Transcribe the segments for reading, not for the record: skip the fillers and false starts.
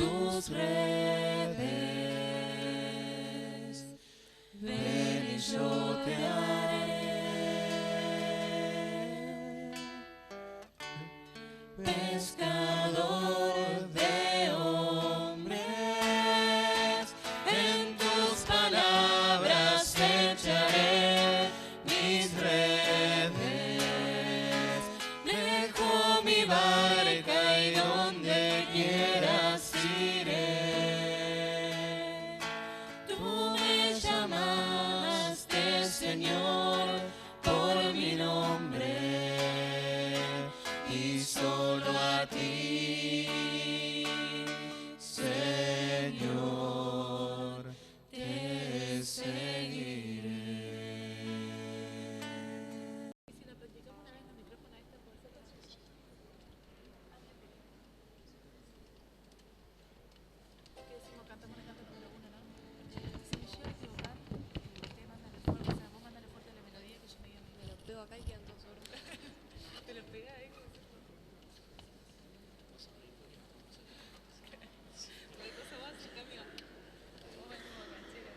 tus redes. Ven y yo te haré pescador de hombres. En tus palabras echaré mis redes. Dejo mi barca y donde quieras iré. Tú me llamaste, Señor, por mi nombre, y solo a ti, Señor, te seguiré. Si la practicamos una vez en el micrófono esta, ¿puede ser? ¿Qué decimos? Cantamos una canto número uno, ¿no? Si me llevo a equivocar, usted mándale fuerte, o sea, vos mándale fuerte la melodía que yo me diga. Me lo pego acá y quedan todos solos. Te lo pega ahí. Cualquier cosa va, se cambia. Vos venimos acá, en serio.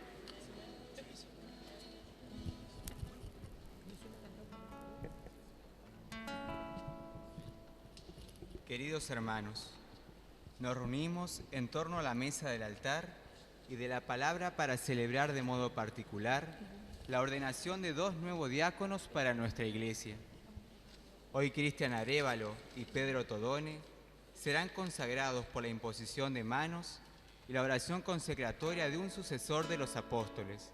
Queridos hermanos, nos reunimos en torno a la mesa del altar y de la palabra para celebrar de modo particular la ordenación de 2 nuevos diáconos para nuestra iglesia. Hoy Cristian Arévalo y Pedro Todone serán consagrados por la imposición de manos y la oración consecratoria de un sucesor de los apóstoles.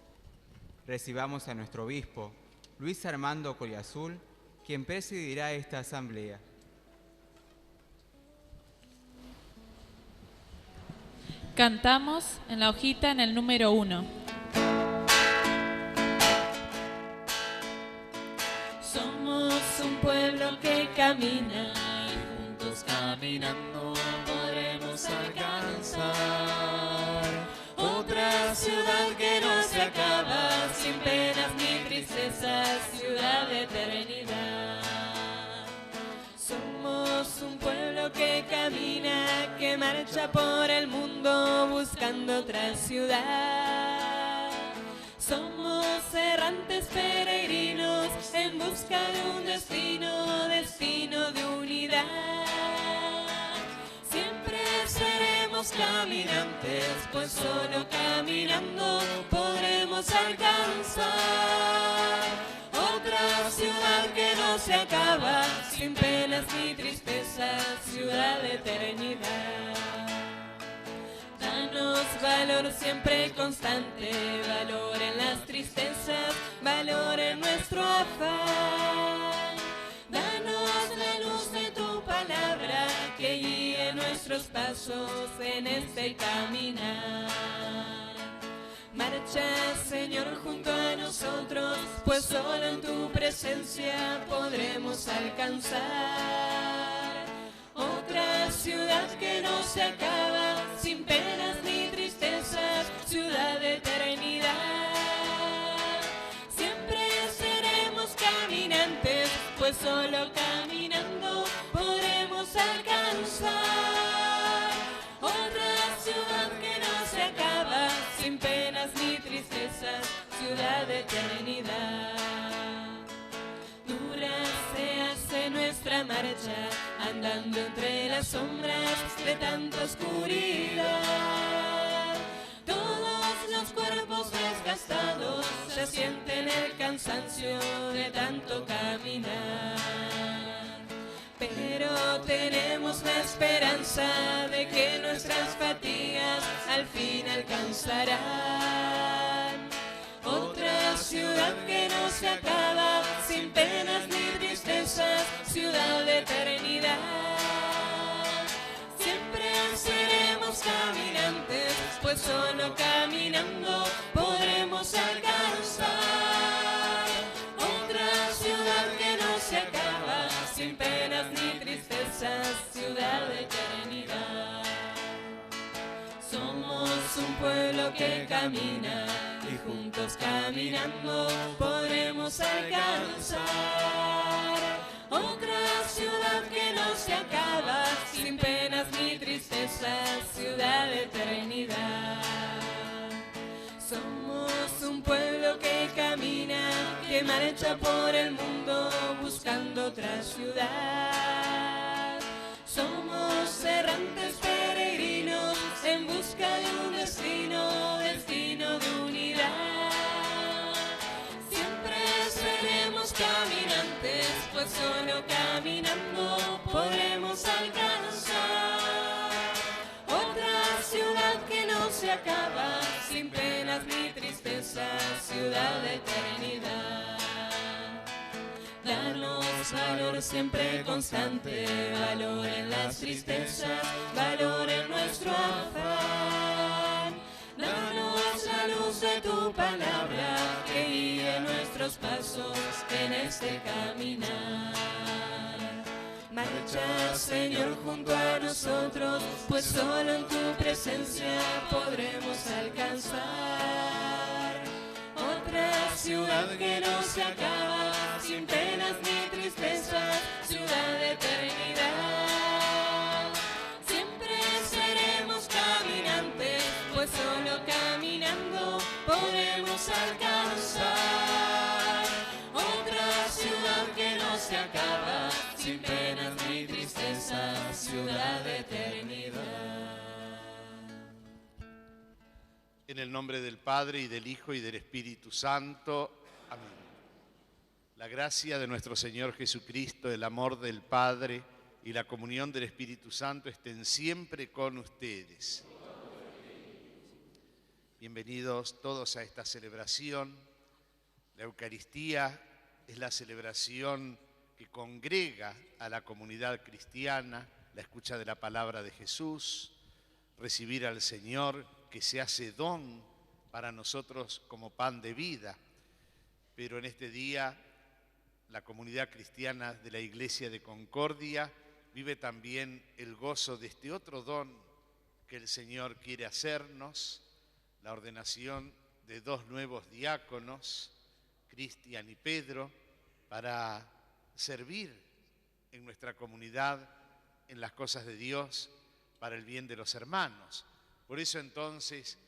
Recibamos a nuestro obispo, Luis Armando Coriazul, quien presidirá esta asamblea. Cantamos en la hojita en el número 1. Somos un pueblo que camina y juntos caminando podremos alcanzar otra ciudad que no se acaba, sin penas ni tristezas, ciudad de eternidad. Somos un pueblo que camina, que marcha por el mundo buscando otra ciudad. Somos errantes peregrinos en busca de un destino, destino de unidad. Siempre seremos caminantes, pues solo caminando podremos alcanzar otra ciudad que no se acaba, sin penas ni tristezas, ciudad de eternidad. Danos valor siempre constante, valor en las tristezas, valor en nuestro afán. Danos la luz de tu palabra que guíe nuestros pasos en este caminar. Marcha, Señor, junto a nosotros, pues solo en tu presencia podremos alcanzar otra ciudad que no se acaba, sin penas ni tristezas, ciudad de eternidad. Siempre seremos caminantes, pues solo caminando podremos alcanzar otra ciudad que no se acaba, sin penas ni tristezas, ciudad de eternidad. Dura se hace nuestra marcha, andando entre las sombras de tanta oscuridad. Todos los cuerpos desgastados se sienten el cansancio de tanto caminar. Pero tenemos la esperanza de que nuestras fatigas al fin alcanzarán otra ciudad que no se acaba, sin penas ni tristezas, ciudad de eternidad. Siempre seremos caminantes, pues solo caminando podremos alcanzar otra ciudad que no se acaba, sin penas ni tristezas, ciudad de eternidad. Somos un pueblo que camina y juntos caminando podremos alcanzar otra ciudad que no se acaba, sin penas ni tristezas, ciudad marcha por el mundo buscando otra ciudad. Somos errantes peregrinos en busca de un destino, destino de unidad. Siempre seremos caminantes, pues solo caminando podremos alcanzar otra ciudad que no se acaba, sin penas ni tristezas, ciudad de eternidad. Danos valor siempre constante, valor en las tristezas, valor en nuestro afán. Danos la luz de tu palabra que guíe nuestros pasos en este caminar. Marcha, Señor, junto a nosotros, pues solo en tu presencia podremos alcanzar otra ciudad que no se acaba, sin penas ni tristezas, ciudad de eternidad. Siempre seremos caminantes, pues solo caminando podremos alcanzar otra ciudad que no se acaba, sin penas ni tristezas, ciudad de eternidad. En el nombre del Padre, y del Hijo, y del Espíritu Santo. Amén. La gracia de nuestro Señor Jesucristo, el amor del Padre y la comunión del Espíritu Santo estén siempre con ustedes. Bienvenidos todos a esta celebración. La Eucaristía es la celebración que congrega a la comunidad cristiana, la escucha de la palabra de Jesús, recibir al Señor que se hace don para nosotros como pan de vida. Pero en este día la comunidad cristiana de la Iglesia de Concordia vive también el gozo de este otro don que el Señor quiere hacernos, la ordenación de dos nuevos diáconos, Cristian y Pedro, para servir en nuestra comunidad en las cosas de Dios para el bien de los hermanos. Por eso entonces,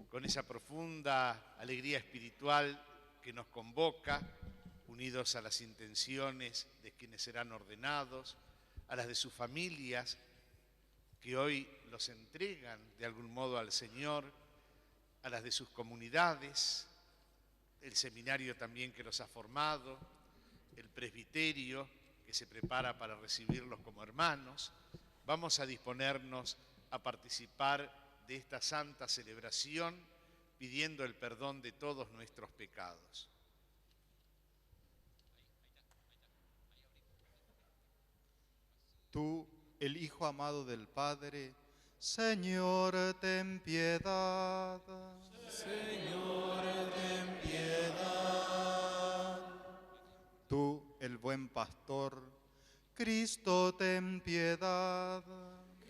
con esa profunda alegría espiritual que nos convoca, unidos a las intenciones de quienes serán ordenados, a las de sus familias, que hoy los entregan de algún modo al Señor, a las de sus comunidades, el seminario también que los ha formado, el presbiterio que se prepara para recibirlos como hermanos, vamos a disponernos a participar de esta santa celebración, pidiendo el perdón de todos nuestros pecados. Tú, el Hijo amado del Padre, Señor, ten piedad. Señor, ten piedad. Tú, el buen pastor, Cristo, ten piedad.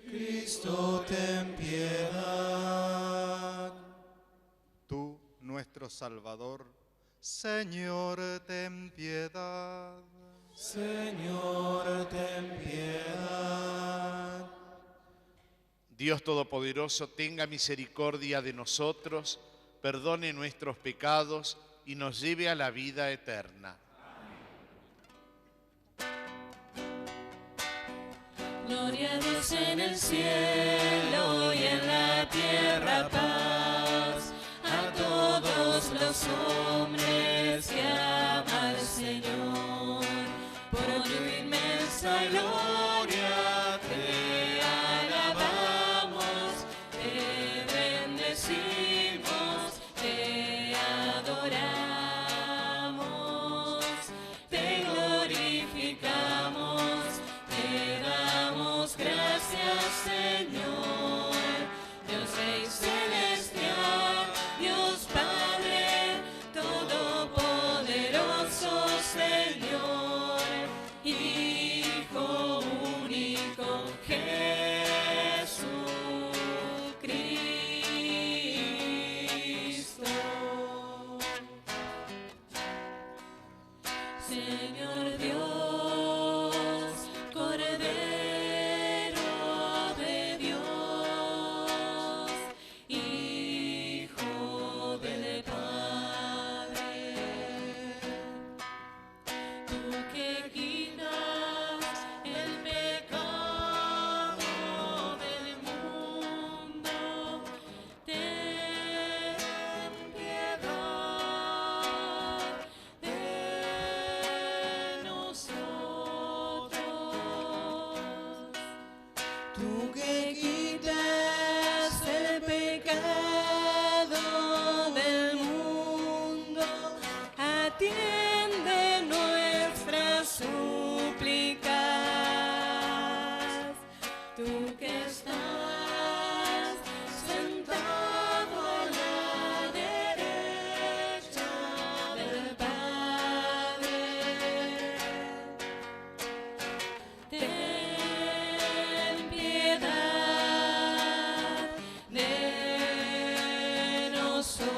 Cristo, ten piedad. Tú, nuestro Salvador, Señor, ten piedad. Señor, ten piedad. Dios Todopoderoso, tenga misericordia de nosotros, perdone nuestros pecados y nos lleve a la vida eterna. Gloria a Dios en el cielo y en la tierra paz, a todos los hombres que ama al Señor. Por tu inmensa gloria te alabamos, te bendecimos, te adoramos, te glorificamos, te damos gracias, Señor, Dios Rey celestial, Dios Padre todopoderoso, Señor, Hijo único, Jesucristo. Señor Dios, Cordero de Dios, Hijo del Padre. que quitas el pecado del mundo, ten piedad de nosotros. Tú que quitas el pecado del mundo, Atiende nuestras súplicas. Tú que estás sentado a la derecha del Padre, ten piedad de nosotros,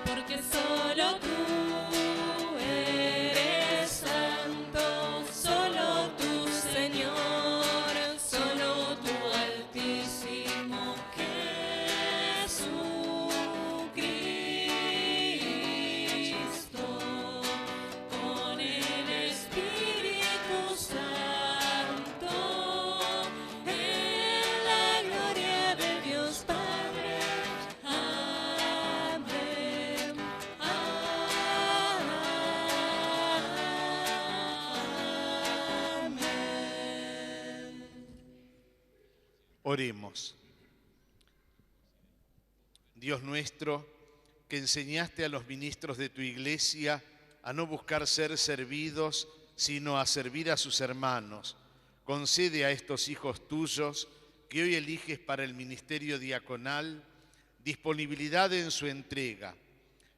porque solo tú eres santo, solo tú, Señor, solo tú, Altísimo Jesucristo, con el Espíritu Santo, en la gloria de Dios Padre. Amén. Amén. Oremos. Dios nuestro, que enseñaste a los ministros de tu iglesia a no buscar ser servidos, sino a servir a sus hermanos, concede a estos hijos tuyos que hoy eliges para el ministerio diaconal disponibilidad en su entrega,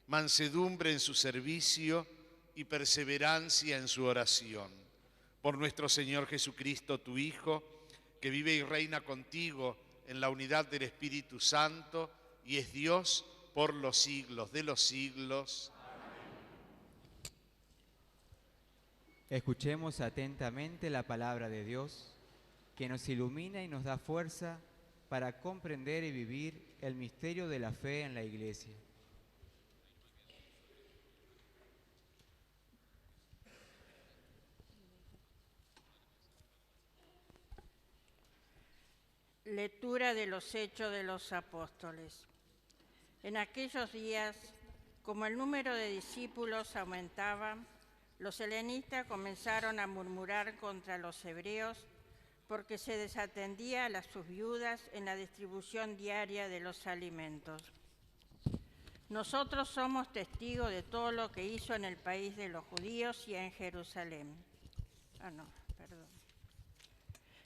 mansedumbre en su servicio y perseverancia en su oración. Por nuestro Señor Jesucristo, tu Hijo, que vive y reina contigo en la unidad del Espíritu Santo y es Dios por los siglos de los siglos. Escuchemos atentamente la palabra de Dios, que nos ilumina y nos da fuerza para comprender y vivir el misterio de la fe en la Iglesia. Lectura de los Hechos de los Apóstoles. En aquellos días, como el número de discípulos aumentaba, los helenistas comenzaron a murmurar contra los hebreos porque se desatendía a sus viudas en la distribución diaria de los alimentos. Nosotros somos testigos de todo lo que hizo en el país de los judíos y en Jerusalén.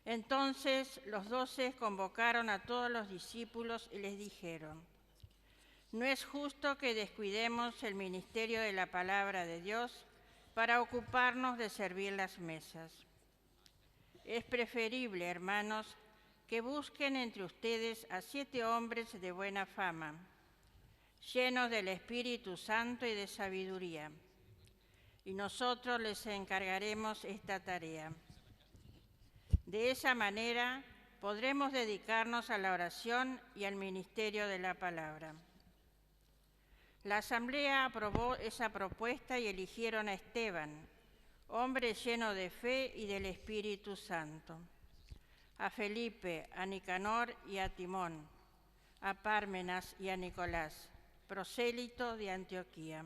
Entonces los 12 convocaron a todos los discípulos y les dijeron: no es justo que descuidemos el ministerio de la palabra de Dios para ocuparnos de servir las mesas. Es preferible, hermanos, que busquen entre ustedes a 7 hombres de buena fama, llenos del Espíritu Santo y de sabiduría, y nosotros les encargaremos esta tarea. De esa manera podremos dedicarnos a la oración y al ministerio de la palabra. La asamblea aprobó esa propuesta y eligieron a Esteban, hombre lleno de fe y del Espíritu Santo, a Felipe, a Nicanor y a Timón, a Pármenas y a Nicolás, prosélito de Antioquía.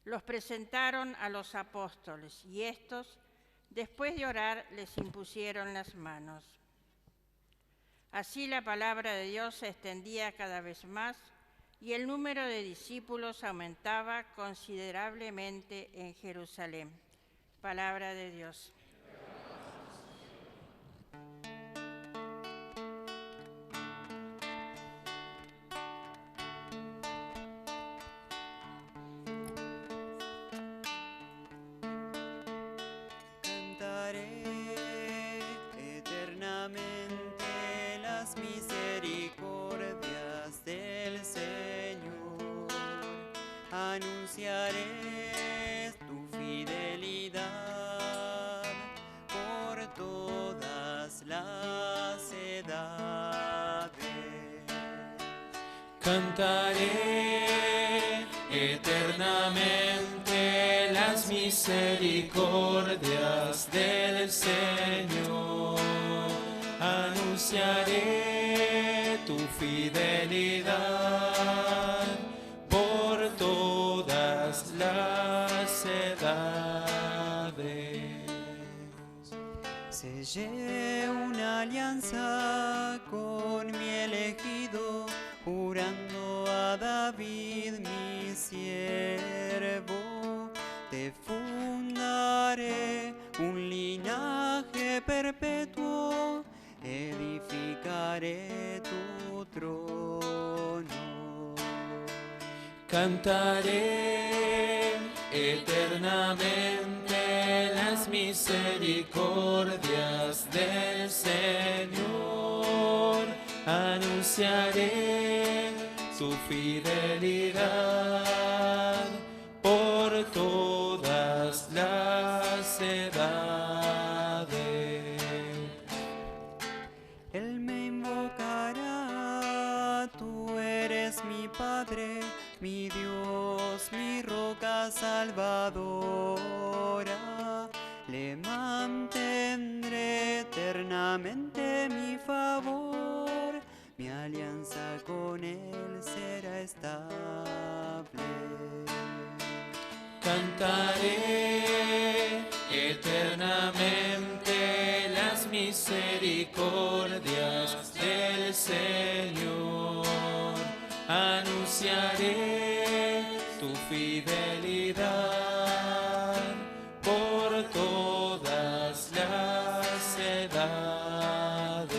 Los presentaron a los apóstoles y estos, después de orar, les impusieron las manos. Así la palabra de Dios se extendía cada vez más y el número de discípulos aumentaba considerablemente en Jerusalén. Palabra de Dios. Cantaré eternamente las misericordias del Señor. Anunciaré tu fidelidad por todas las edades. Cantaré eternamente eternamente las misericordias del Señor. Anunciaré tu fidelidad por todas las edades. Sellé una alianza con mi elegido, jurando a David mi siervo. Te fundaré un linaje perpetuo, edificaré tu trono. Cantaré eternamente las misericordias del Señor. Anunciaré su fidelidad por todas las edades. Él me invocará, tú eres mi Padre, mi Dios, mi roca salvadora. Le mantendré eternamente mi favor, mi alianza con él será estable. Cantaré eternamente las misericordias del Señor. Anunciaré tu fidelidad por todas las edades.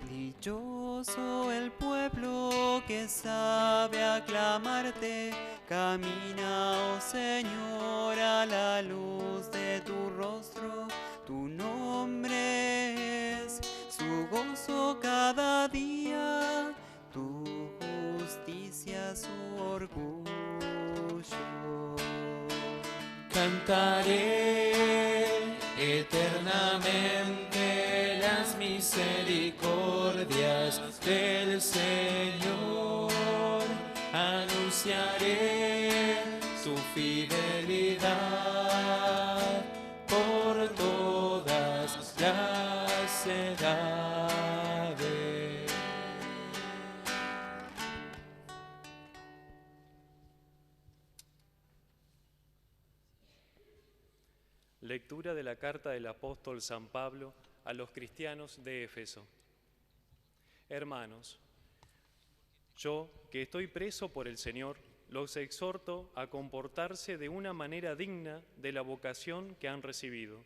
Dichoso el pueblo que sabe aclamarte, camina, oh Señor, a la luz de tu rostro. Tu nombre es su gozo cada día, tu justicia su orgullo. Cantaré eternamente las misericordias del Señor. Anunciaré su fidelidad por todas las edades. Lectura de la carta del apóstol San Pablo a los cristianos de Éfeso. Hermanos, yo, que estoy preso por el Señor, los exhorto a comportarse de una manera digna de la vocación que han recibido,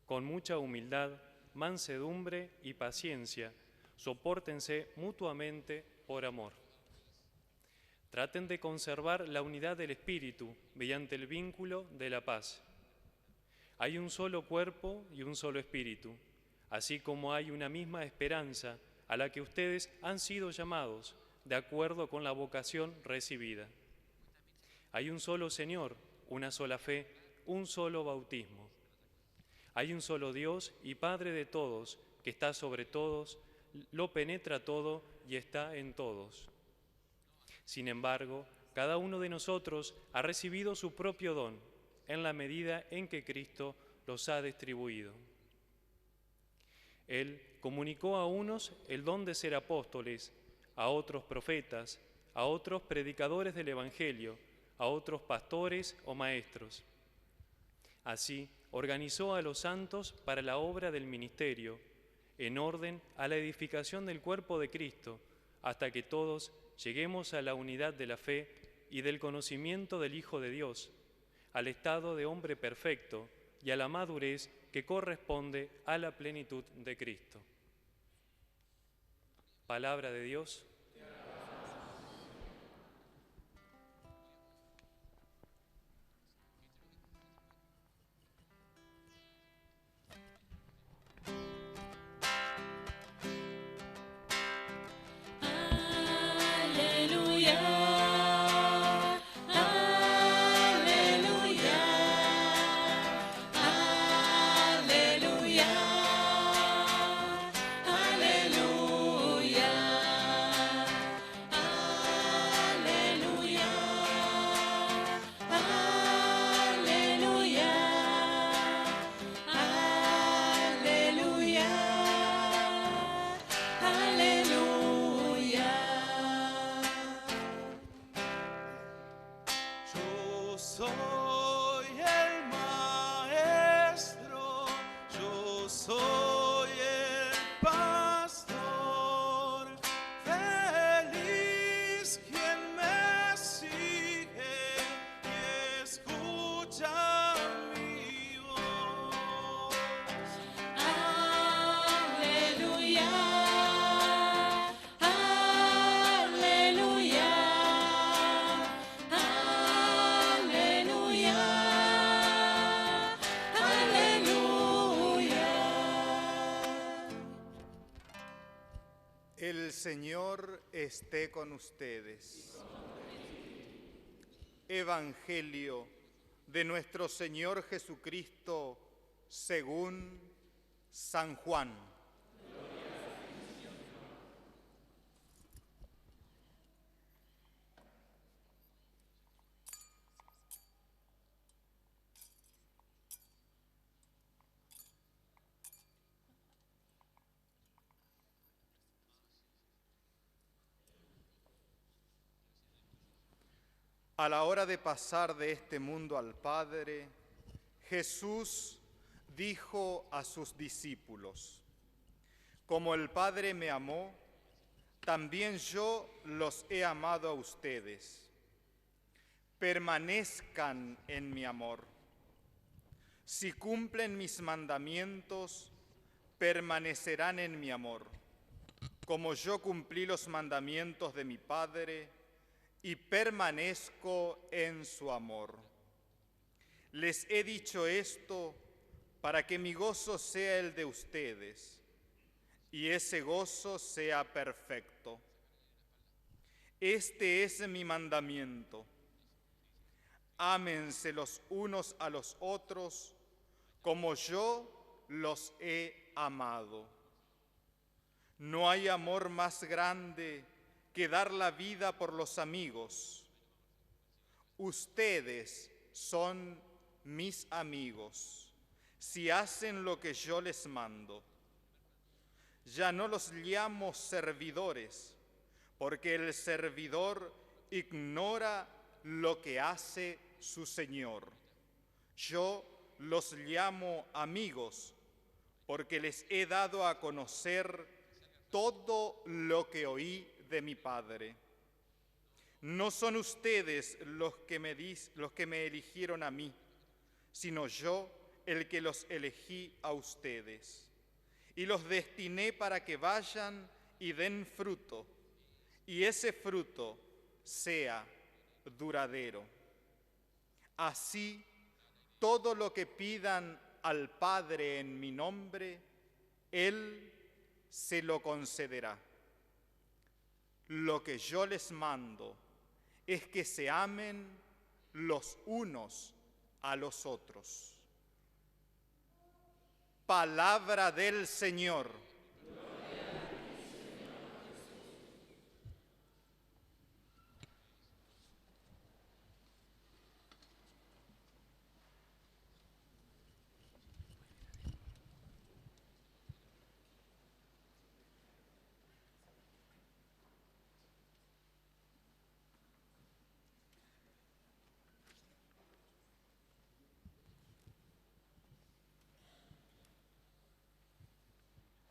con mucha humildad, mansedumbre y paciencia, sopórtense mutuamente por amor. Traten de conservar la unidad del Espíritu mediante el vínculo de la paz. Hay un solo cuerpo y un solo Espíritu, así como hay una misma esperanza a la que ustedes han sido llamados, de acuerdo con la vocación recibida. Hay un solo Señor, una sola fe, un solo bautismo. Hay un solo Dios y Padre de todos, que está sobre todos, lo penetra todo y está en todos. Sin embargo, cada uno de nosotros ha recibido su propio don, en la medida en que Cristo los ha distribuido. Él comunicó a unos el don de ser apóstoles, a otros profetas, a otros predicadores del Evangelio, a otros pastores o maestros. Así, organizó a los santos para la obra del ministerio, en orden a la edificación del cuerpo de Cristo, hasta que todos lleguemos a la unidad de la fe y del conocimiento del Hijo de Dios, al estado de hombre perfecto y a la madurez que corresponde a la plenitud de Cristo. Palabra de Dios. soy el maestro, yo soy el pastor, feliz quien me sigue y escucha mi voz. Aleluya, aleluya, aleluya, aleluya. El Señor esté con ustedes. Evangelio de nuestro Señor Jesucristo según San Juan. A la hora de pasar de este mundo al Padre, Jesús dijo a sus discípulos: como el Padre me amó, también yo los he amado a ustedes. Permanezcan en mi amor. Si cumplen mis mandamientos, permanecerán en mi amor, como yo cumplí los mandamientos de mi Padre y permanezco en su amor. Les he dicho esto para que mi gozo sea el de ustedes y ese gozo sea perfecto. Este es mi mandamiento: ámense los unos a los otros como yo los he amado. No hay amor más grande que dar la vida por los amigos. Ustedes son mis amigos si hacen lo que yo les mando. Ya no los llamo servidores, porque el servidor ignora lo que hace su Señor. Yo los llamo amigos, porque les he dado a conocer todo lo que oí de mi Padre. No son ustedes los que me eligieron a mí, sino yo el que los elegí a ustedes. Y los destiné para que vayan y den fruto, y ese fruto sea duradero. Así, todo lo que pidan al Padre en mi nombre, Él se lo concederá. Lo que yo les mando es que se amen los unos a los otros. Palabra del Señor.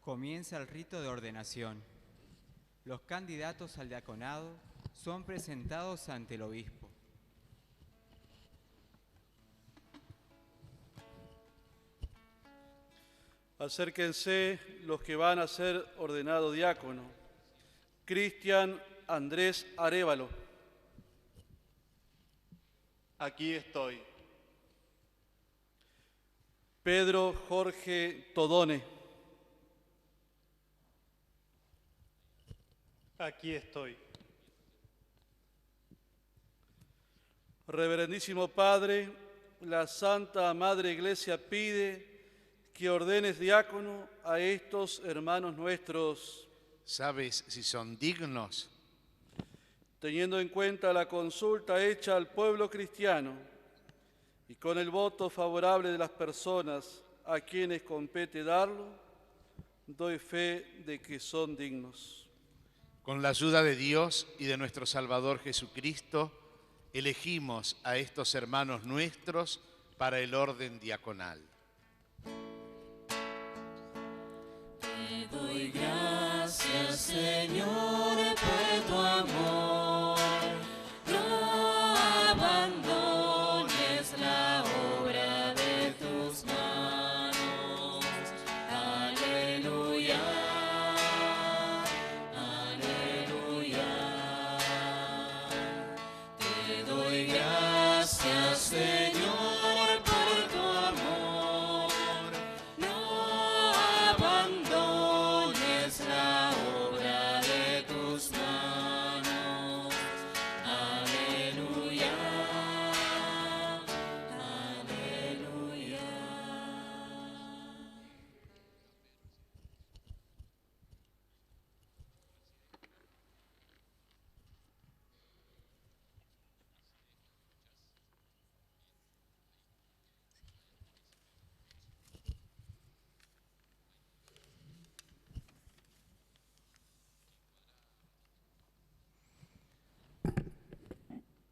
Comienza el rito de ordenación. Los candidatos al diaconado son presentados ante el obispo. Acérquense los que van a ser ordenados diácono. Cristian Andrés Arévalo. Aquí estoy. Pedro Jorge Todone. Aquí estoy. Reverendísimo Padre, la Santa Madre Iglesia pide que ordenes diácono a estos hermanos nuestros. ¿Sabes si son dignos? Teniendo en cuenta la consulta hecha al pueblo cristiano y con el voto favorable de las personas a quienes compete darlo, doy fe de que son dignos. Con la ayuda de Dios y de nuestro Salvador Jesucristo, elegimos a estos hermanos nuestros para el orden diaconal. Te doy gracias, Señor, por tu amor. No abandones la obra de tus manos. Aleluya, aleluya. Te doy gracias, Señor, por tu amor. No abandones la obra de tus manos. Aleluya, aleluya.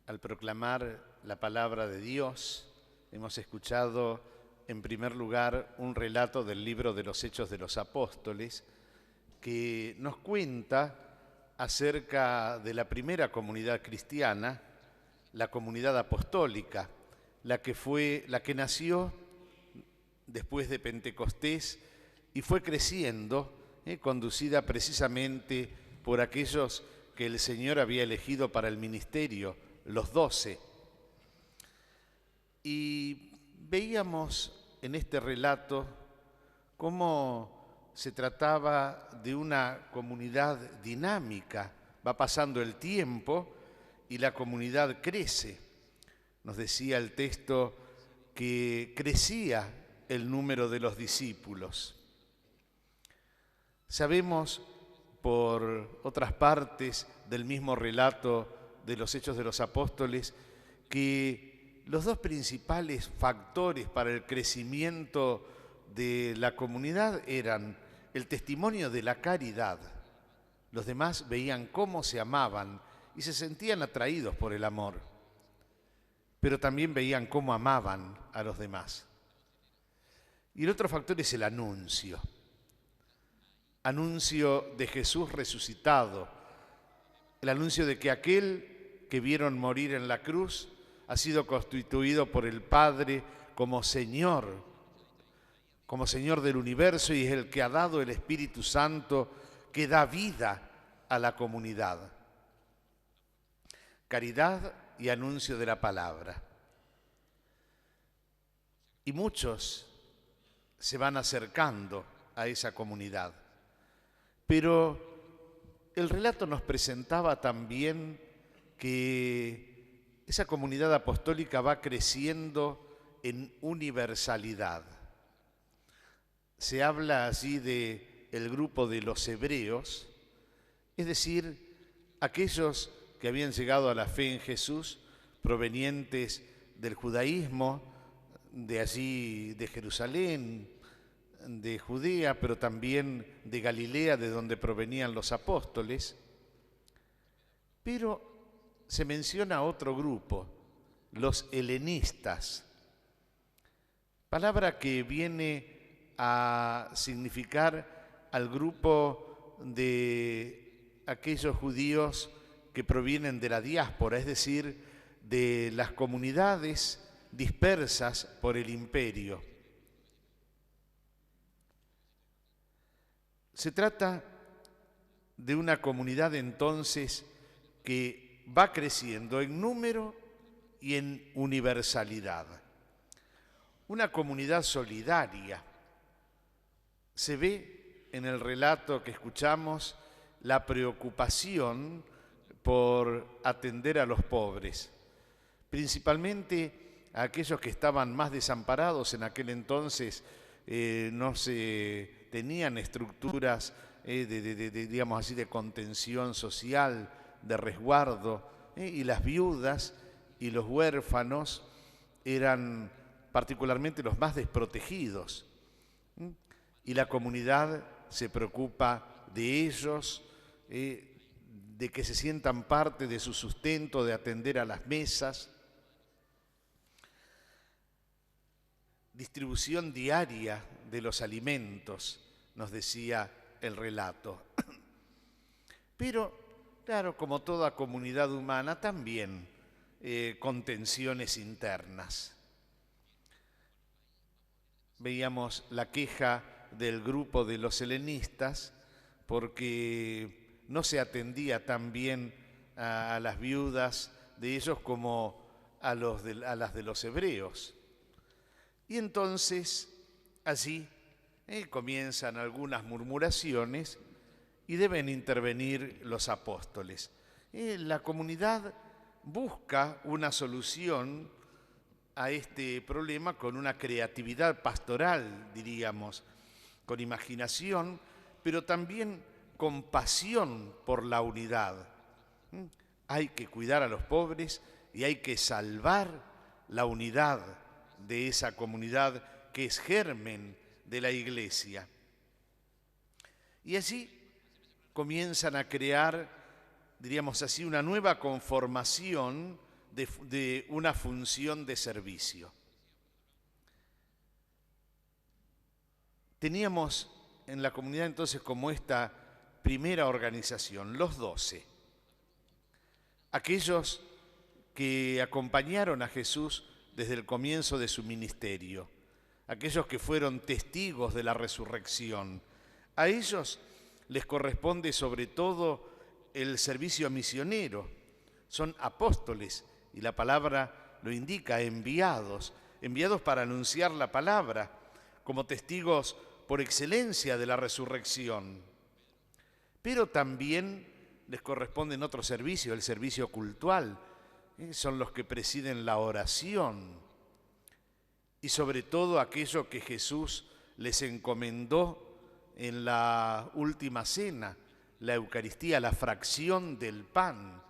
Al proclamar la palabra de Dios, hemos escuchado en primer lugar un relato del libro de los Hechos de los Apóstoles que nos cuenta acerca de la primera comunidad cristiana, la comunidad apostólica, la que nació después de Pentecostés y fue creciendo, conducida precisamente por aquellos que el Señor había elegido para el ministerio, los 12. Y veíamos en este relato cómo se trataba de una comunidad dinámica. Va pasando el tiempo y la comunidad crece. Nos decía el texto que crecía el número de los discípulos. Sabemos por otras partes del mismo relato de los Hechos de los Apóstoles que los dos principales factores para el crecimiento de la comunidad eran el testimonio de la caridad. Los demás veían cómo se amaban y se sentían atraídos por el amor, pero también veían cómo amaban a los demás. Y el otro factor es el anuncio de Jesús resucitado, el anuncio de que aquel que vieron morir en la cruz ha sido constituido por el Padre como Señor del universo y es el que ha dado el Espíritu Santo que da vida a la comunidad. Caridad y anuncio de la palabra. Y muchos se van acercando a esa comunidad. Pero el relato nos presentaba también que esa comunidad apostólica va creciendo en universalidad. Se habla allí de el grupo de los hebreos, es decir, aquellos que habían llegado a la fe en Jesús, provenientes del judaísmo, de allí de Jerusalén, de Judea, pero también de Galilea, de donde provenían los apóstoles. Pero se menciona otro grupo, los helenistas, palabra que viene a significar al grupo de aquellos judíos que provienen de la diáspora, es decir, de las comunidades dispersas por el imperio. Se trata de una comunidad entonces que va creciendo en número y en universalidad. Una comunidad solidaria. Se ve en el relato que escuchamos la preocupación por atender a los pobres, principalmente a aquellos que estaban más desamparados. En aquel entonces no se tenían estructuras digamos así, de contención social, de resguardo, y las viudas y los huérfanos eran particularmente los más desprotegidos. Y la comunidad se preocupa de ellos, de que se sientan parte de su sustento, de atender a las mesas, distribución diaria de los alimentos, nos decía el relato. Pero, claro, como toda comunidad humana, también con tensiones internas. Veíamos la queja del grupo de los helenistas porque no se atendía tan bien a las viudas de ellos como a las de los hebreos. Y entonces allí comienzan algunas murmuraciones y deben intervenir los apóstoles. La comunidad busca una solución a este problema con una creatividad pastoral, diríamos, con imaginación, pero también con pasión por la unidad. Hay que cuidar a los pobres y hay que salvar la unidad de esa comunidad que es germen de la Iglesia. Y allí comienzan a crear, diríamos así, una nueva conformación de una función de servicio. Teníamos en la comunidad entonces como esta primera organización, los 12, aquellos que acompañaron a Jesús desde el comienzo de su ministerio, aquellos que fueron testigos de la resurrección. A ellos les corresponde sobre todo el servicio misionero. Son apóstoles, y la palabra lo indica, enviados para anunciar la palabra, como testigos por excelencia de la resurrección. Pero también les corresponden otros servicios, el servicio cultual. Son los que presiden la oración y sobre todo aquello que Jesús les encomendó en la última cena, la Eucaristía, la fracción del pan,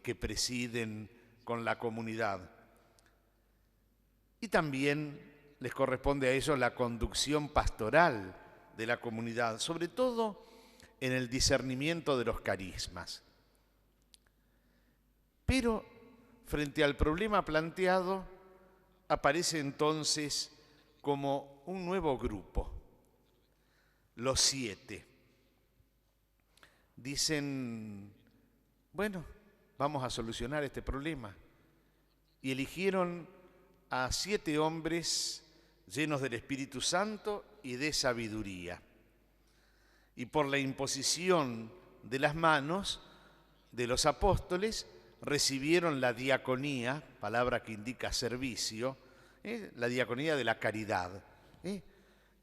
que presiden con la comunidad. Y también les corresponde a ellos la conducción pastoral de la comunidad, sobre todo en el discernimiento de los carismas. Pero frente al problema planteado, aparece entonces como un nuevo grupo, los 7. Dicen, bueno, vamos a solucionar este problema. Y eligieron a 7 hombres llenos del Espíritu Santo y de sabiduría. Y por la imposición de las manos de los apóstoles, recibieron la diaconía, palabra que indica servicio, la diaconía de la caridad.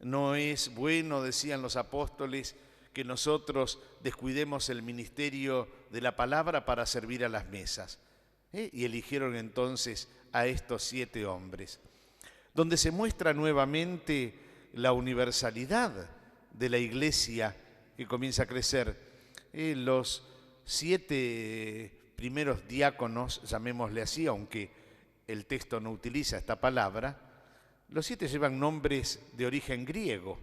No es bueno, decían los apóstoles, que nosotros descuidemos el ministerio de la palabra para servir a las mesas. Y eligieron entonces a estos 7 hombres, donde se muestra nuevamente la universalidad de la Iglesia que comienza a crecer. Los 7 primeros diáconos, llamémosle así, aunque el texto no utiliza esta palabra, los 7 llevan nombres de origen griego.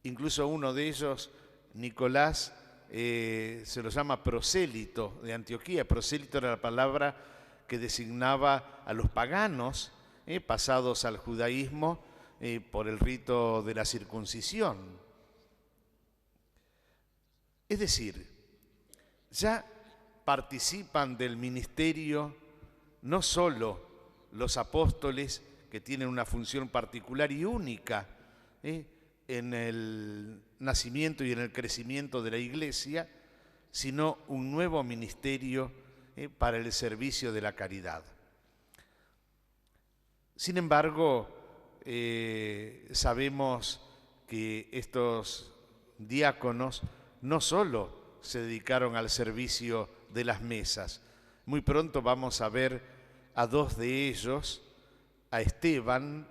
Incluso uno de ellos, Nicolás, se lo llama prosélito de Antioquía. Prosélito era la palabra que designaba a los paganos pasados al judaísmo por el rito de la circuncisión. Es decir, ya participan del ministerio no solo los apóstoles, que tienen una función particular y única en el nacimiento y en el crecimiento de la Iglesia, sino un nuevo ministerio para el servicio de la caridad. Sin embargo, sabemos que estos diáconos no solo se dedicaron al servicio de las mesas. Muy pronto vamos a ver a 2 de ellos, a Esteban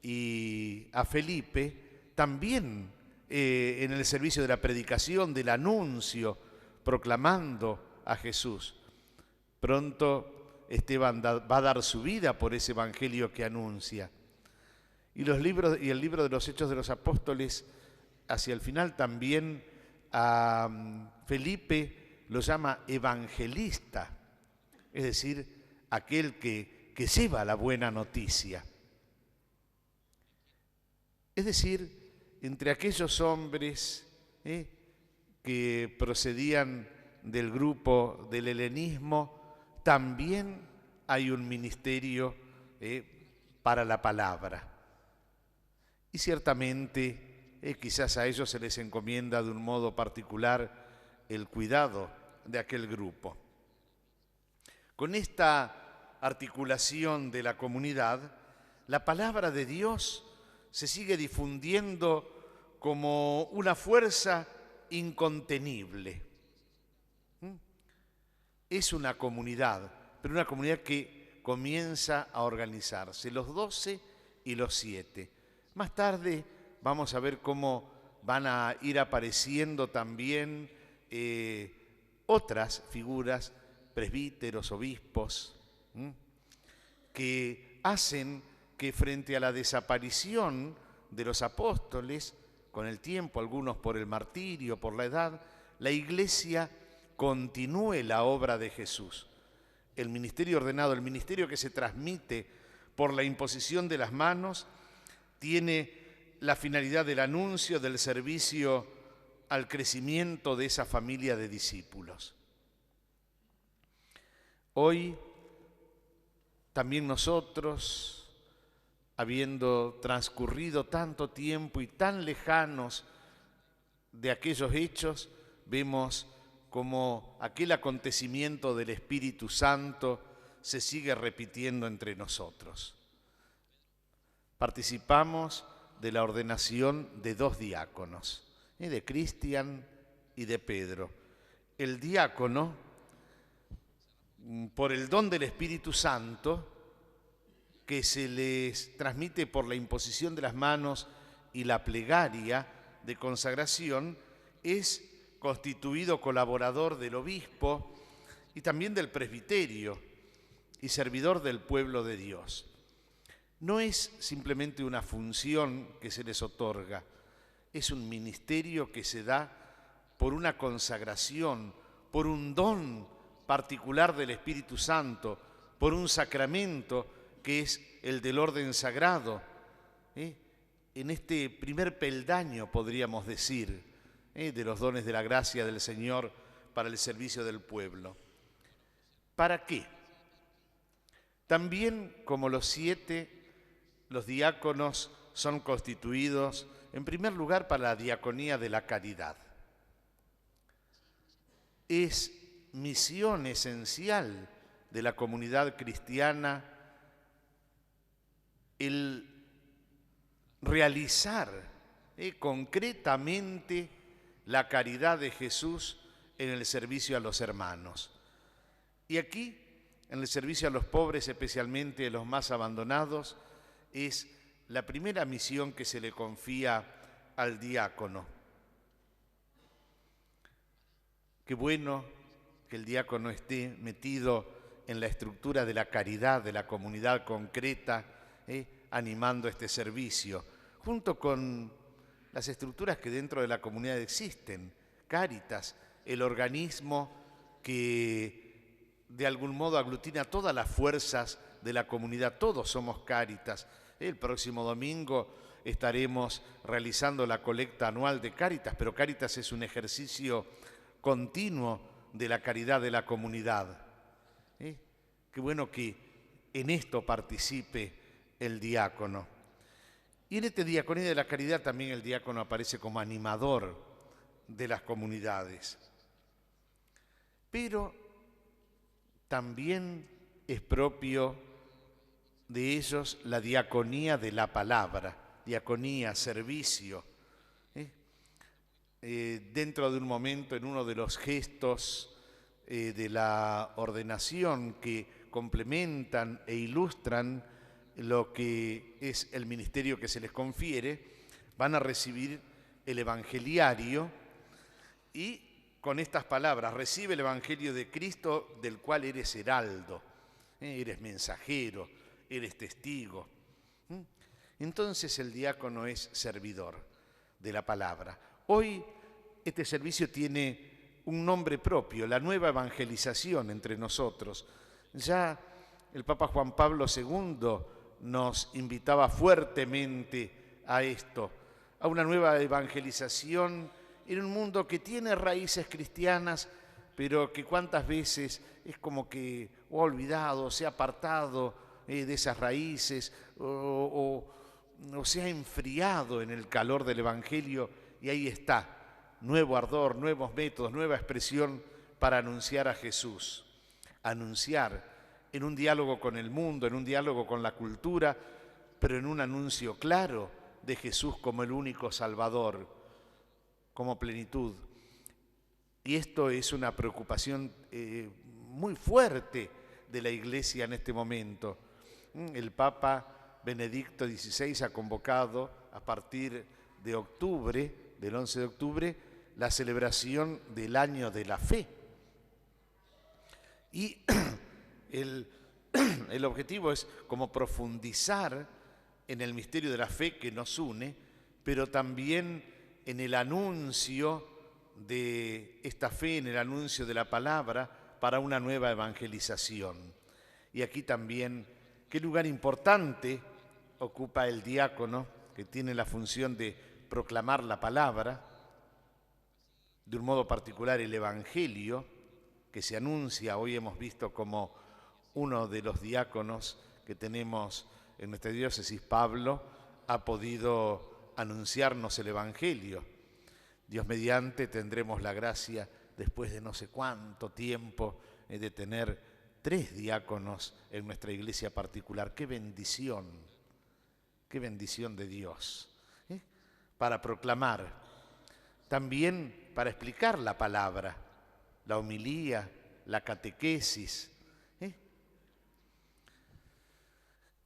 y a Felipe, también en el servicio de la predicación, del anuncio, proclamando a Jesús. Pronto Esteban va a dar su vida por ese evangelio que anuncia. Y el libro de los Hechos de los Apóstoles, hacia el final también A Felipe lo llama evangelista, es decir, aquel que lleva la buena noticia. Es decir, entre aquellos hombres que procedían del grupo del helenismo, también hay un ministerio para la palabra. Y ciertamente quizás a ellos se les encomienda de un modo particular el cuidado de aquel grupo. Con esta articulación de la comunidad, la palabra de Dios se sigue difundiendo como una fuerza incontenible. Es una comunidad, pero una comunidad que comienza a organizarse, los 12 y los 7. Más tarde vamos a ver cómo van a ir apareciendo también otras figuras, presbíteros, obispos, que hacen que frente a la desaparición de los apóstoles, con el tiempo, algunos por el martirio, por la edad, la Iglesia continúe la obra de Jesús. El ministerio ordenado, el ministerio que se transmite por la imposición de las manos, tiene la finalidad del anuncio, del servicio al crecimiento de esa familia de discípulos. Hoy, también nosotros, habiendo transcurrido tanto tiempo y tan lejanos de aquellos hechos, vemos como aquel acontecimiento del Espíritu Santo se sigue repitiendo entre nosotros. Participamos de la ordenación de 2 diáconos, de Cristian y de Pedro. El diácono, por el don del Espíritu Santo, que se les transmite por la imposición de las manos y la plegaria de consagración, es constituido colaborador del obispo y también del presbiterio y servidor del pueblo de Dios. No es simplemente una función que se les otorga, es un ministerio que se da por una consagración, por un don particular del Espíritu Santo, por un sacramento que es el del orden sagrado, en este primer peldaño, podríamos decir, de los dones de la gracia del Señor para el servicio del pueblo. ¿Para qué? También, como los 7, los diáconos son constituidos, en primer lugar, para la diaconía de la caridad. Es misión esencial de la comunidad cristiana el realizar concretamente la caridad de Jesús en el servicio a los hermanos. Y aquí, en el servicio a los pobres, especialmente a los más abandonados, es la primera misión que se le confía al diácono. Qué bueno que el diácono esté metido en la estructura de la caridad, de la comunidad concreta, animando este servicio, junto con las estructuras que dentro de la comunidad existen. Cáritas, el organismo que de algún modo aglutina todas las fuerzas de la comunidad. Todos somos Cáritas. El próximo domingo estaremos realizando la colecta anual de Cáritas, pero Cáritas es un ejercicio continuo de la caridad de la comunidad. Qué bueno que en esto participe el diácono. Y en esta diaconía de la caridad también el diácono aparece como animador de las comunidades. Pero también es propio de ellos la diaconía de la palabra, diaconía, servicio. Dentro de un momento, en uno de los gestos de la ordenación que complementan e ilustran lo que es el ministerio que se les confiere, van a recibir el evangeliario y con estas palabras: recibe el evangelio de Cristo, del cual eres heraldo, eres mensajero, eres testigo. Entonces el diácono es servidor de la palabra. Hoy este servicio tiene un nombre propio, la nueva evangelización entre nosotros. Ya el Papa Juan Pablo II nos invitaba fuertemente a esto, a una nueva evangelización en un mundo que tiene raíces cristianas, pero que cuántas veces es como que o ha olvidado, se ha apartado de esas raíces o se ha enfriado en el calor del Evangelio, y ahí está, nuevo ardor, nuevos métodos, nueva expresión para anunciar a Jesús. Anunciar en un diálogo con el mundo, en un diálogo con la cultura, pero en un anuncio claro de Jesús como el único Salvador, como plenitud. Y esto es una preocupación muy fuerte de la Iglesia en este momento. El Papa Benedicto XVI ha convocado a partir de octubre, del 11 de octubre, la celebración del Año de la Fe. Y el objetivo es como profundizar en el misterio de la fe que nos une, pero también en el anuncio de esta fe, en el anuncio de la palabra para una nueva evangelización. Y aquí también, qué lugar importante ocupa el diácono, que tiene la función de proclamar la palabra, de un modo particular el Evangelio, que se anuncia. Hoy hemos visto como uno de los diáconos que tenemos en nuestra diócesis, Pablo, ha podido anunciarnos el Evangelio. Dios mediante tendremos la gracia, después de no sé cuánto tiempo, de tener 3 diáconos en nuestra iglesia particular. ¡Qué bendición de Dios! Para proclamar, también para explicar la palabra, la homilía, la catequesis.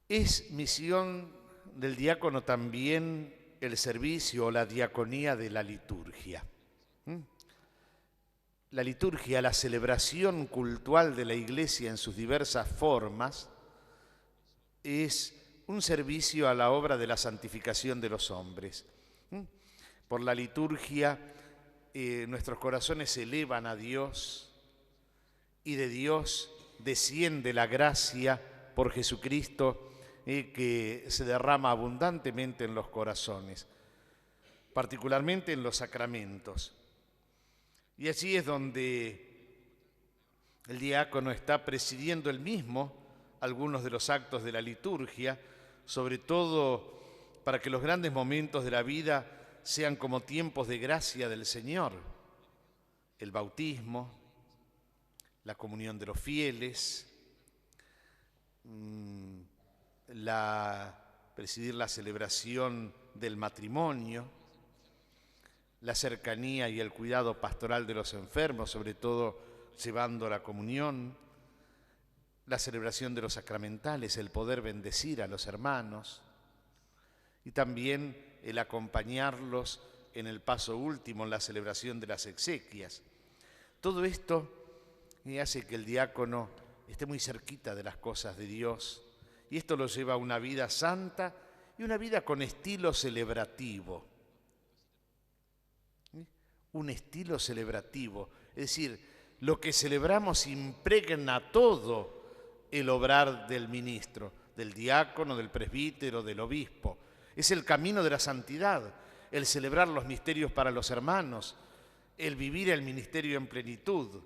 Es misión del diácono también el servicio o la diaconía de la liturgia. La liturgia, la celebración cultual de la Iglesia en sus diversas formas, es un servicio a la obra de la santificación de los hombres. Por la liturgia, nuestros corazones se elevan a Dios y de Dios desciende la gracia por Jesucristo, que se derrama abundantemente en los corazones, particularmente en los sacramentos. Y allí es donde el diácono está presidiendo él mismo algunos de los actos de la liturgia, sobre todo para que los grandes momentos de la vida sean como tiempos de gracia del Señor. El bautismo, la comunión de los fieles, presidir la celebración del matrimonio, la cercanía y el cuidado pastoral de los enfermos, sobre todo llevando la comunión, la celebración de los sacramentales, el poder bendecir a los hermanos y también el acompañarlos en el paso último, en la celebración de las exequias. Todo esto hace que el diácono esté muy cerquita de las cosas de Dios, y esto lo lleva a una vida santa y una vida con estilo celebrativo. Un estilo celebrativo, es decir, lo que celebramos impregna todo el obrar del ministro, del diácono, del presbítero, del obispo. Es el camino de la santidad, el celebrar los misterios para los hermanos, el vivir el ministerio en plenitud.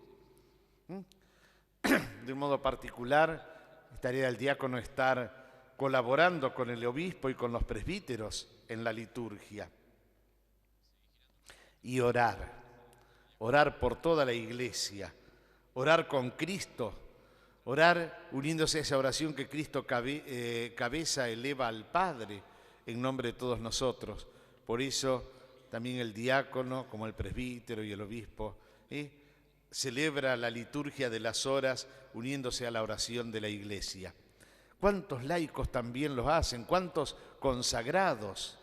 De un modo particular, tarea del diácono estar colaborando con el obispo y con los presbíteros en la liturgia. Y orar por toda la iglesia, orar con Cristo, orar uniéndose a esa oración que Cristo cabeza eleva al Padre en nombre de todos nosotros. Por eso también el diácono, como el presbítero y el obispo, celebra la liturgia de las horas uniéndose a la oración de la iglesia. ¿Cuántos laicos también lo hacen? ¿Cuántos consagrados?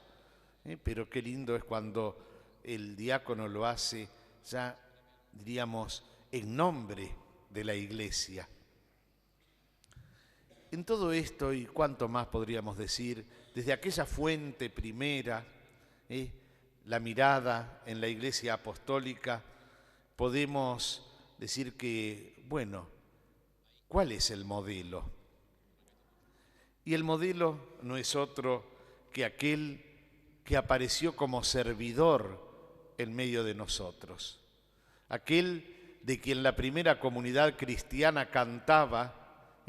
Pero qué lindo es cuando el diácono lo hace ya, diríamos, en nombre de la iglesia. En todo esto, y cuánto más podríamos decir, desde aquella fuente primera, la mirada en la Iglesia Apostólica, podemos decir que, bueno, ¿cuál es el modelo? Y el modelo no es otro que aquel que apareció como servidor en medio de nosotros. Aquel de quien la primera comunidad cristiana cantaba,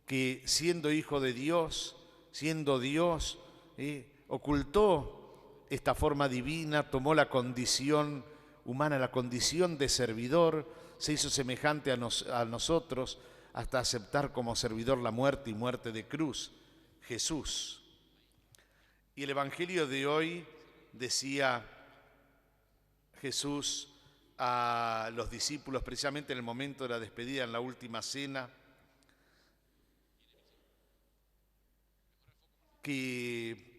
que siendo hijo de Dios, siendo Dios, ocultó esta forma divina, tomó la condición humana, la condición de servidor, se hizo semejante a nosotros hasta aceptar como servidor la muerte y muerte de cruz, Jesús. Y el Evangelio de hoy decía Jesús a los discípulos, precisamente en el momento de la despedida, en la última cena, que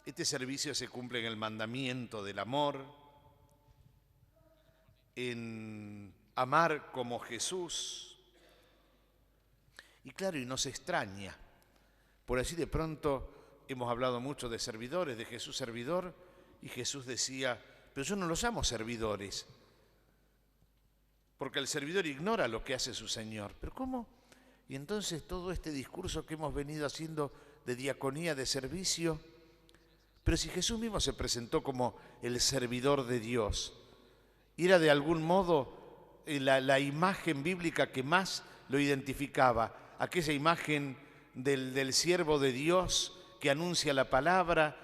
este servicio se cumple en el mandamiento del amor, en amar como Jesús. Y claro, y nos extraña, por así de pronto hemos hablado mucho de servidores, de Jesús servidor, y Jesús decía, pero yo no los llamo servidores, porque el servidor ignora lo que hace su Señor. ¿Pero cómo? Y entonces todo este discurso que hemos venido haciendo de diaconía, de servicio, pero si Jesús mismo se presentó como el servidor de Dios, y era de algún modo la imagen bíblica que más lo identificaba, aquella imagen del siervo de Dios que anuncia la palabra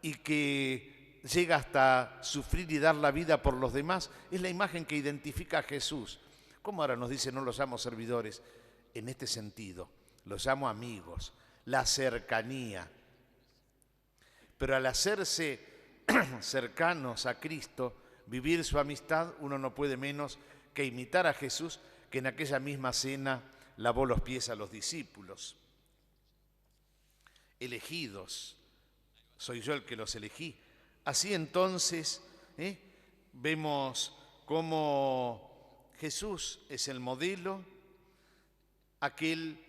y que llega hasta sufrir y dar la vida por los demás, es la imagen que identifica a Jesús. ¿Cómo ahora nos dice no los llamo servidores? En este sentido, los llamo amigos, la cercanía. Pero al hacerse cercanos a Cristo, vivir su amistad, uno no puede menos que imitar a Jesús, que en aquella misma cena lavó los pies a los discípulos. Elegidos, soy yo el que los elegí. Así entonces vemos cómo Jesús es el modelo, aquel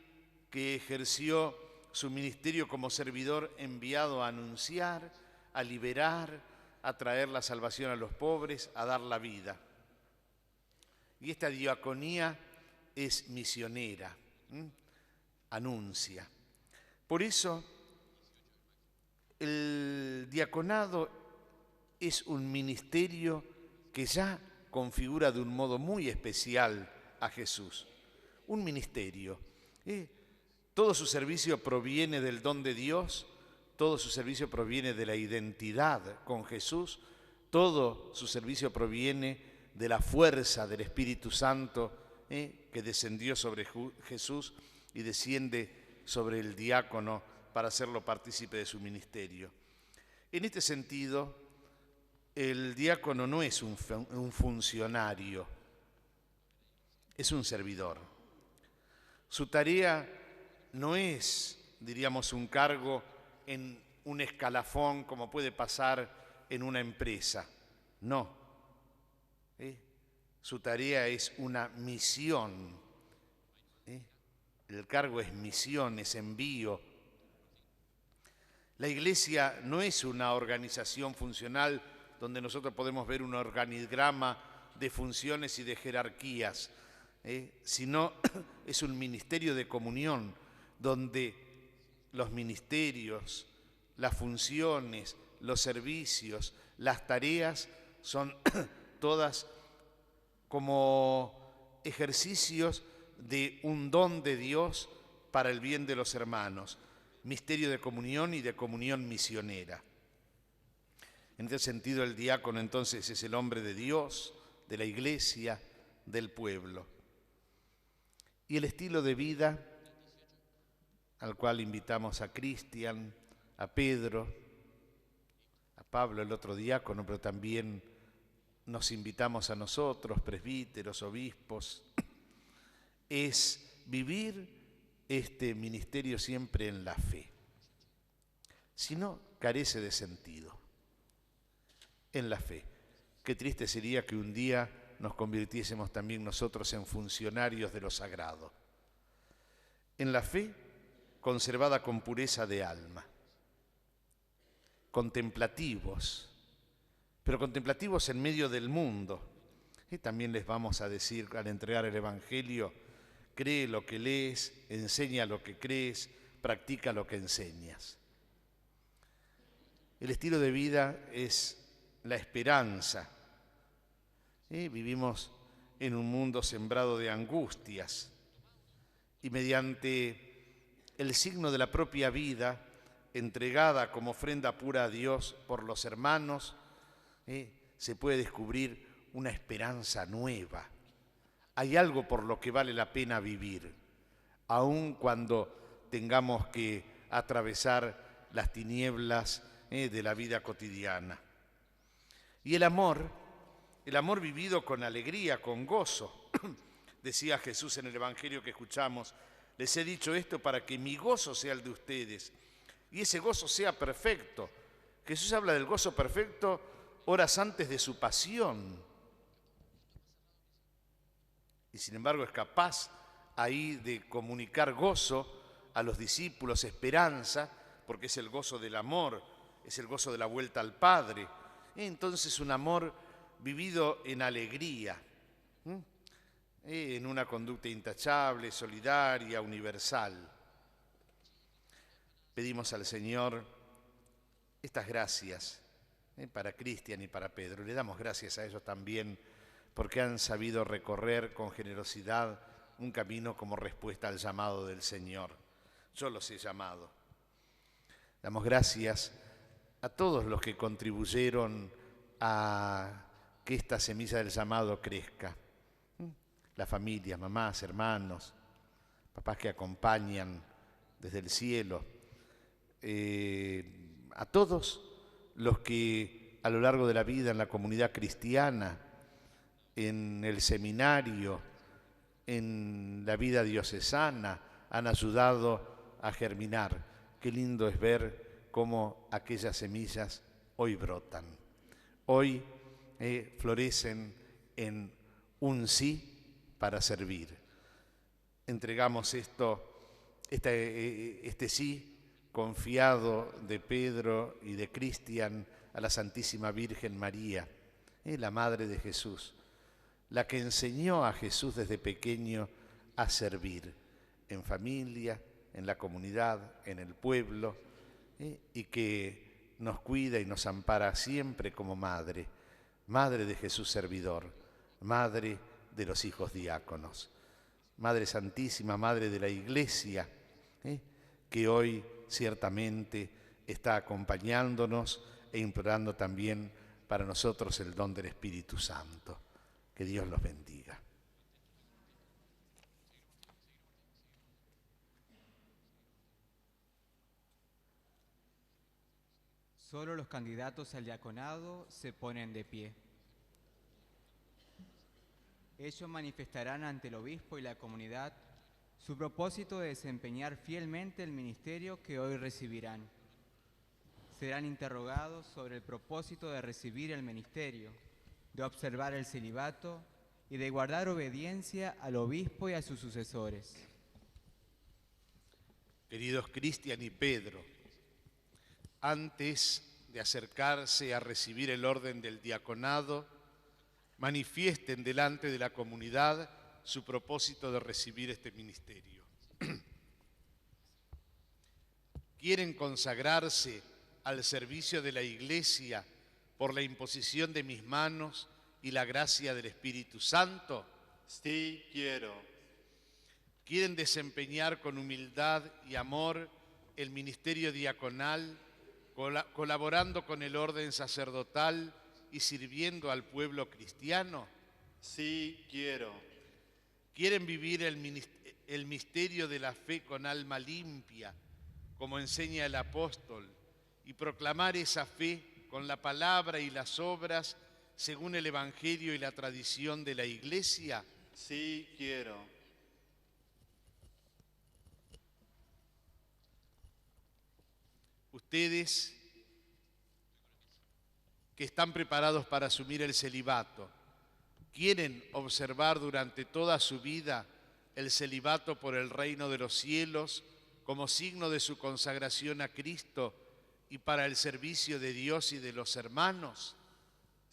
que ejerció su ministerio como servidor enviado a anunciar, a liberar, a traer la salvación a los pobres, a dar la vida. Y esta diaconía es misionera, anuncia. Por eso, el diaconado es un ministerio que ya configura de un modo muy especial a Jesús. Un ministerio. Todo su servicio proviene del don de Dios, todo su servicio proviene de la identidad con Jesús, todo su servicio proviene de la fuerza del Espíritu Santo que descendió sobre Jesús y desciende sobre el diácono para hacerlo partícipe de su ministerio. En este sentido, el diácono no es un funcionario, es un servidor. Su tarea no es, diríamos, un cargo en un escalafón como puede pasar en una empresa. No. Su tarea es una misión. El cargo es misión, es envío. La Iglesia no es una organización funcional donde nosotros podemos ver un organigrama de funciones y de jerarquías, sino es un ministerio de comunión donde los ministerios, las funciones, los servicios, las tareas son todas como ejercicios de un don de Dios para el bien de los hermanos, misterio de comunión y de comunión misionera. En este sentido, el diácono entonces es el hombre de Dios, de la Iglesia, del pueblo. Y el estilo de vida al cual invitamos a Cristian, a Pedro, a Pablo, el otro diácono, pero también nos invitamos a nosotros, presbíteros, obispos, es vivir este ministerio siempre en la fe. Si no, carece de sentido. En la fe. Qué triste sería que un día nos convirtiésemos también nosotros en funcionarios de lo sagrado. En la fe, conservada con pureza de alma, contemplativos, pero contemplativos en medio del mundo. Y también les vamos a decir al entregar el Evangelio: cree lo que lees, enseña lo que crees, practica lo que enseñas. El estilo de vida es la esperanza. Vivimos en un mundo sembrado de angustias y mediante el signo de la propia vida, entregada como ofrenda pura a Dios por los hermanos, se puede descubrir una esperanza nueva. Hay algo por lo que vale la pena vivir, aun cuando tengamos que atravesar las tinieblas de la vida cotidiana. Y el amor vivido con alegría, con gozo. Decía Jesús en el Evangelio que escuchamos: les he dicho esto para que mi gozo sea el de ustedes y ese gozo sea perfecto. Jesús habla del gozo perfecto horas antes de su pasión. Y sin embargo es capaz ahí de comunicar gozo a los discípulos, esperanza, porque es el gozo del amor, es el gozo de la vuelta al Padre. Entonces un amor vivido en alegría, en una conducta intachable, solidaria, universal. Pedimos al Señor estas gracias para Cristian y para Pedro. Le damos gracias a ellos también porque han sabido recorrer con generosidad un camino como respuesta al llamado del Señor. Yo los he llamado. Damos gracias a todos los que contribuyeron a que esta semilla del llamado crezca. Las familias, mamás, hermanos, papás que acompañan desde el cielo. A todos los que a lo largo de la vida en la comunidad cristiana, en el seminario, en la vida diocesana, han ayudado a germinar. Qué lindo es ver cómo aquellas semillas hoy brotan. Hoy florecen en un sí para servir. Entregamos este sí confiado de Pedro y de Cristian a la Santísima Virgen María, la Madre de Jesús, la que enseñó a Jesús desde pequeño a servir en familia, en la comunidad, en el pueblo, y que nos cuida y nos ampara siempre como madre, Madre de Jesús servidor, Madre de los hijos diáconos, Madre Santísima, Madre de la Iglesia, que hoy ciertamente está acompañándonos e implorando también para nosotros el don del Espíritu Santo. Que Dios los bendiga. Solo los candidatos al diaconado se ponen de pie. Ellos manifestarán ante el obispo y la comunidad su propósito de desempeñar fielmente el ministerio que hoy recibirán. Serán interrogados sobre el propósito de recibir el ministerio, de observar el celibato y de guardar obediencia al obispo y a sus sucesores. Queridos Cristian y Pedro, antes de acercarse a recibir el orden del diaconado, manifiesten delante de la comunidad su propósito de recibir este ministerio. ¿Quieren consagrarse al servicio de la Iglesia por la imposición de mis manos y la gracia del Espíritu Santo? Sí, quiero. ¿Quieren desempeñar con humildad y amor el ministerio diaconal, colaborando con el orden sacerdotal y sirviendo al pueblo cristiano? Sí, quiero. ¿Quieren vivir el misterio de la fe con alma limpia, como enseña el apóstol, y proclamar esa fe con la palabra y las obras según el Evangelio y la tradición de la Iglesia? Sí, quiero. Ustedes que están preparados para asumir el celibato, ¿quieren observar durante toda su vida el celibato por el reino de los cielos como signo de su consagración a Cristo y para el servicio de Dios y de los hermanos?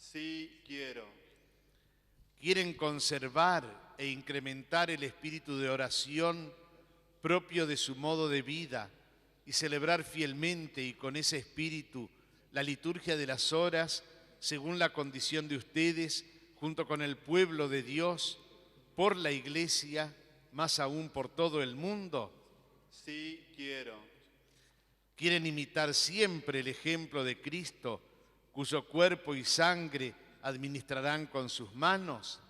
Sí, quiero. ¿Quieren conservar e incrementar el espíritu de oración propio de su modo de vida y celebrar fielmente y con ese espíritu la liturgia de las horas según la condición de ustedes, junto con el pueblo de Dios, por la Iglesia, más aún por todo el mundo? Sí, quiero. ¿Quieren imitar siempre el ejemplo de Cristo, cuyo cuerpo y sangre administrarán con sus manos?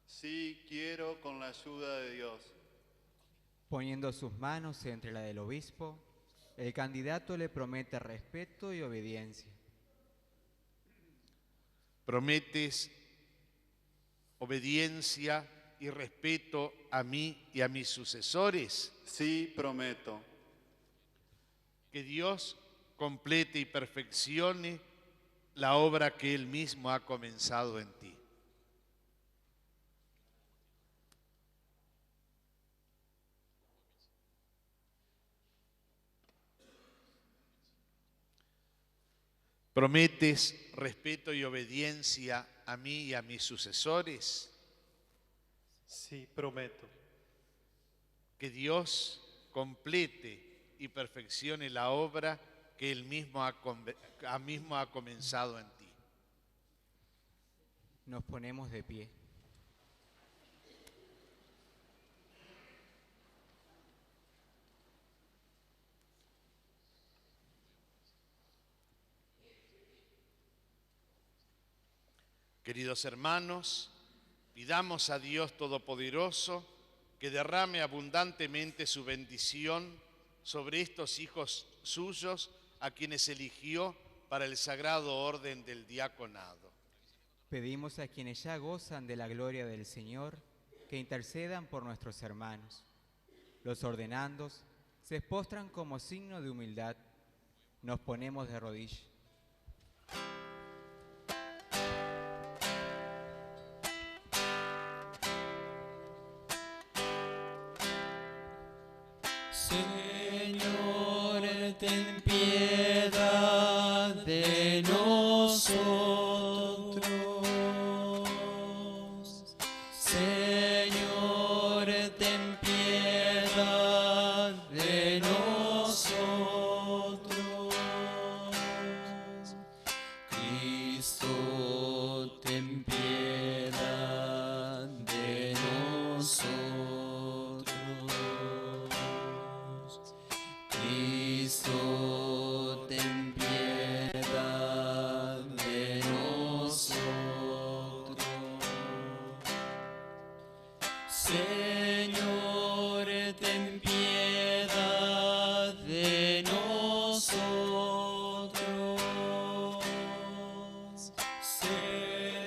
Sí, quiero, con la ayuda de Dios. Poniendo sus manos entre la del obispo, el candidato le promete respeto y obediencia. ¿Prometes obediencia y respeto a mí y a mis sucesores? Sí, prometo. Que Dios complete y perfeccione la obra que Él mismo ha comenzado en ti. ¿Prometes respeto y obediencia a mí y a mis sucesores? Sí, prometo. Que Dios complete y perfeccione la obra que Él mismo ha comenzado en ti. Nos ponemos de pie. Queridos hermanos, pidamos a Dios Todopoderoso que derrame abundantemente su bendición sobre estos hijos suyos a quienes eligió para el sagrado orden del diaconado. Pedimos a quienes ya gozan de la gloria del Señor que intercedan por nuestros hermanos. Los ordenandos se postran como signo de humildad. Nos ponemos de rodillas. Señor, ten piedad de nosotros. Señor, ten piedad de nosotros. Cristo, ten piedad de nosotros. Cristo, ten piedad de nosotros. Señor, ten piedad de nosotros.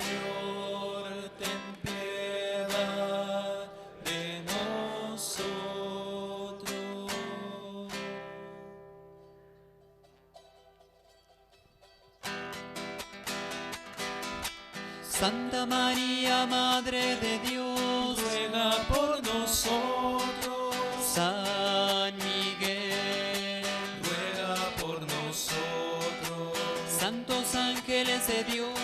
Señor, ten piedad de nosotros. Santa María, Madre de Dios, ruega por nosotros. San Miguel, ruega por nosotros. Santos ángeles de Dios,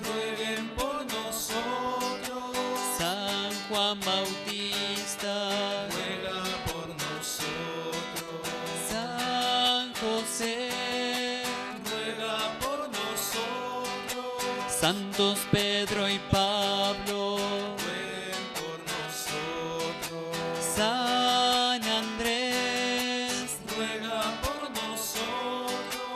rueguen por nosotros. San Juan Bautista, ruega por nosotros. San José, ruega por nosotros. Santos Pedro y Pablo, rueguen por nosotros. San Andrés, ruega por nosotros.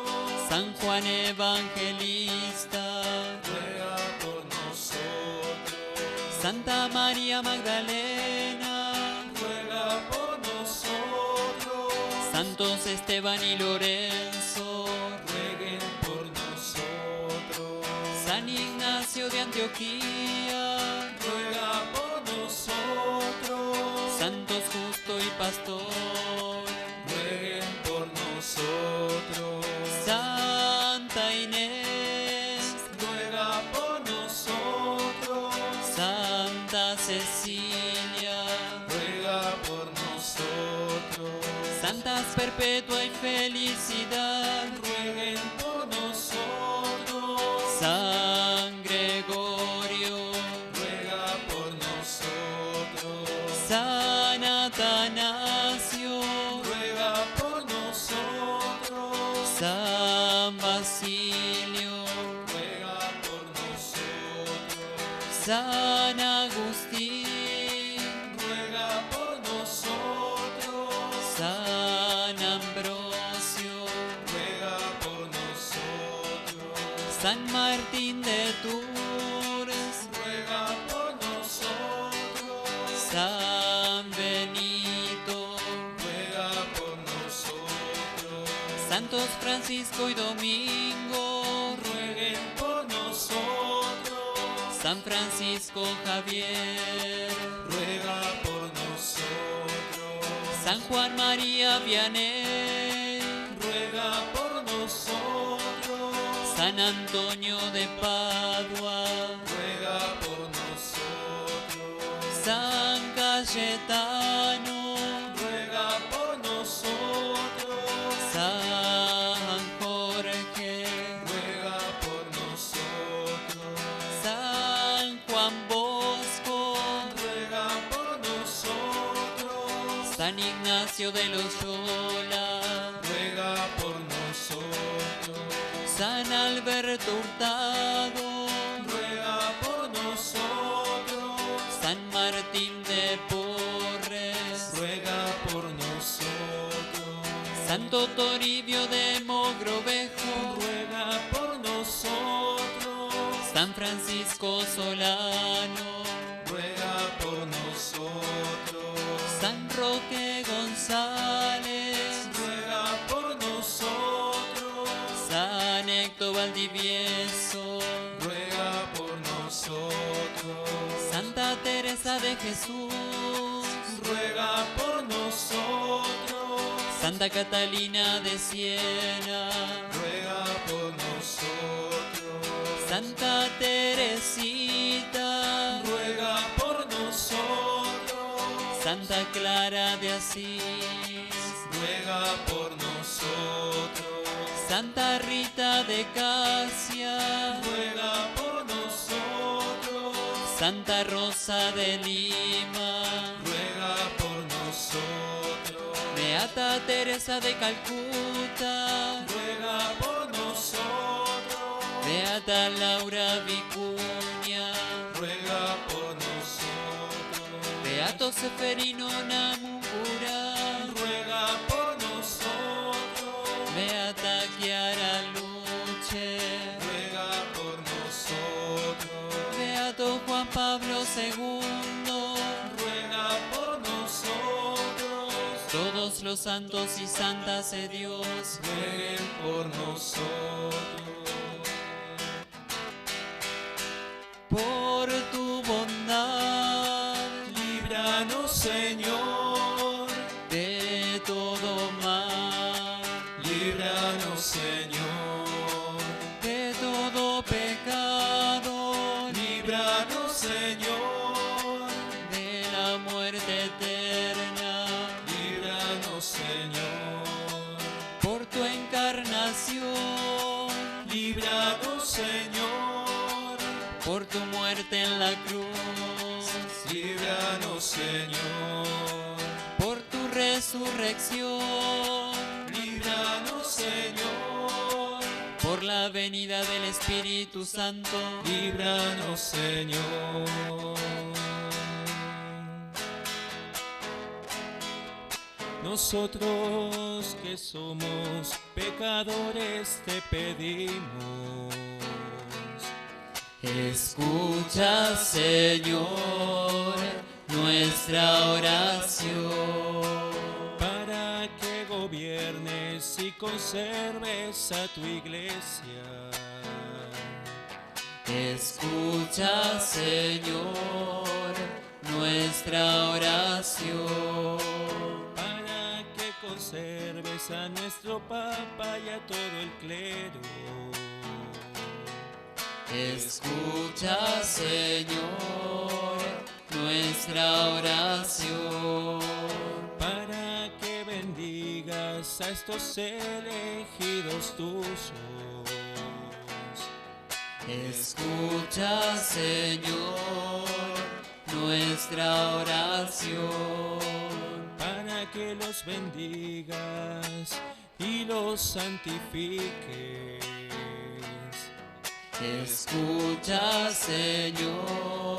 San Juan Evangelista, ruega por nosotros. Santa María Magdalena, ruega por nosotros. Santos Esteban y Lorenzo, rueguen por nosotros. San Ignacio de Antioquía, ruega por nosotros. Santos Justo y Pastor, rueguen por nosotros. Santa Inés, ruega por nosotros. Santa Cecilia, ruega por nosotros. Santas Perpetua y Felicidad, rueguen por nosotros. San Martín de Tours, ruega por nosotros. San Benito, ruega por nosotros. Santos Francisco y Domingo, rueguen por nosotros. San Francisco Javier, ruega por nosotros. San Juan María Vianney, ruega por nosotros. San Antonio de Padua, ruega por nosotros. San Cayetano, ruega por nosotros. San Jorge, ruega por nosotros. San Juan Bosco, ruega por nosotros. San Ignacio de Loyola, ruega por nosotros. San Alberto Hurtado, ruega por nosotros. San Martín de Porres, ruega por nosotros. Santo Toribio de Mogrovejo, ruega por nosotros. San Francisco Solano, ruega por nosotros. San Roque González, ruega por nosotros. San Héctor Valdivieso, ruega por nosotros. Santa Teresa de Jesús, ruega por nosotros. Santa Catalina de Siena, ruega por nosotros. Santa Teresita, ruega por nosotros. Santa Clara de Asís, ruega por nosotros. Santa Rita de Casia, ruega por nosotros. Santa Rosa de Lima, ruega por nosotros. Beata Teresa de Calcuta, ruega por nosotros. Beata Laura Vicuña, ruega por nosotros. Beato Seferino Namucura, ruega por nosotros. Beata Chiara Luce, ruega por nosotros. Beato Juan Pablo II, ruega por nosotros. todos los santos y santas de Dios, rueguen por nosotros. por tu bondad, líbranos, Señor, de todo mal, líbranos, Señor, de todo pecado, líbranos, Señor, de la muerte eterna, líbranos, Señor, por tu encarnación, líbranos, Señor, por tu muerte en la cruz, líbranos, Señor, por tu resurrección, líbranos, Señor, por la venida del Espíritu Santo, líbranos, Señor. Nosotros que somos pecadores te pedimos. Escucha, Señor, nuestra oración, para que gobiernes y conserves a tu iglesia. Escucha, Señor, nuestra oración, para que conserves a nuestro Papa y a todo el clero. Escucha, Señor, nuestra oración, para que bendigas a estos elegidos tuyos. Escucha, Señor, nuestra oración, para que los bendigas y los santifiques. Escucha, Señor,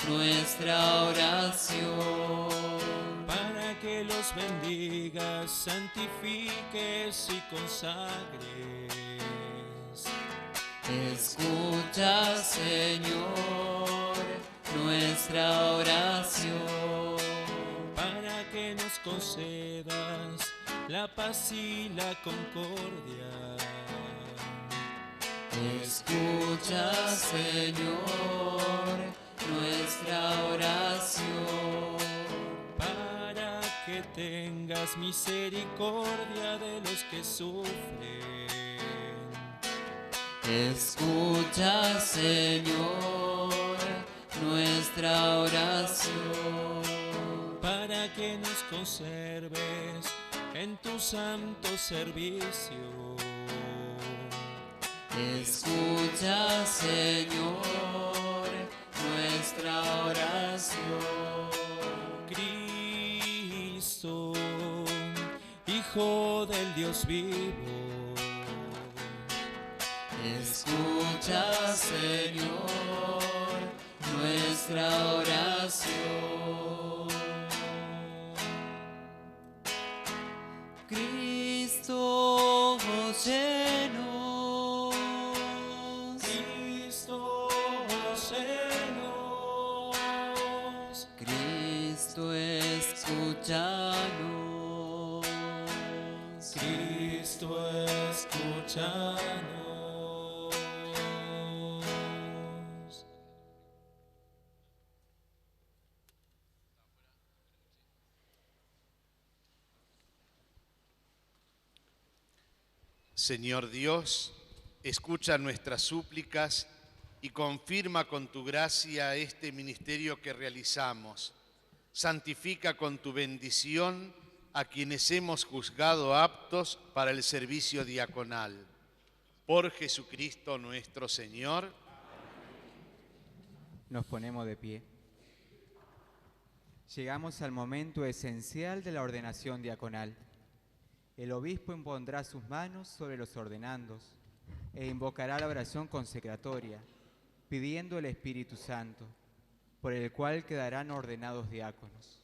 nuestra oración, para que los bendigas, santifiques y consagres. Escucha, Señor, nuestra oración. Para que nos concedas la paz y la concordia. Escucha, Señor, nuestra oración. Para que tengas misericordia de los que sufren. Escucha, Señor, nuestra oración. Para que nos conserves en tu santo servicio. Escucha, Señor, nuestra oración. Cristo, Hijo del Dios vivo. Escucha, Señor, nuestra oración. Cristo lleno. Cristo llenos. Cristo escúchanos. Cristo escúchanos. Señor Dios, escucha nuestras súplicas y confirma con tu gracia este ministerio que realizamos. Santifica con tu bendición a quienes hemos juzgado aptos para el servicio diaconal. Por Jesucristo nuestro Señor. Nos ponemos de pie. Llegamos al momento esencial de la ordenación diaconal. El obispo impondrá sus manos sobre los ordenandos e invocará la oración consecratoria, pidiendo el Espíritu Santo, por el cual quedarán ordenados diáconos.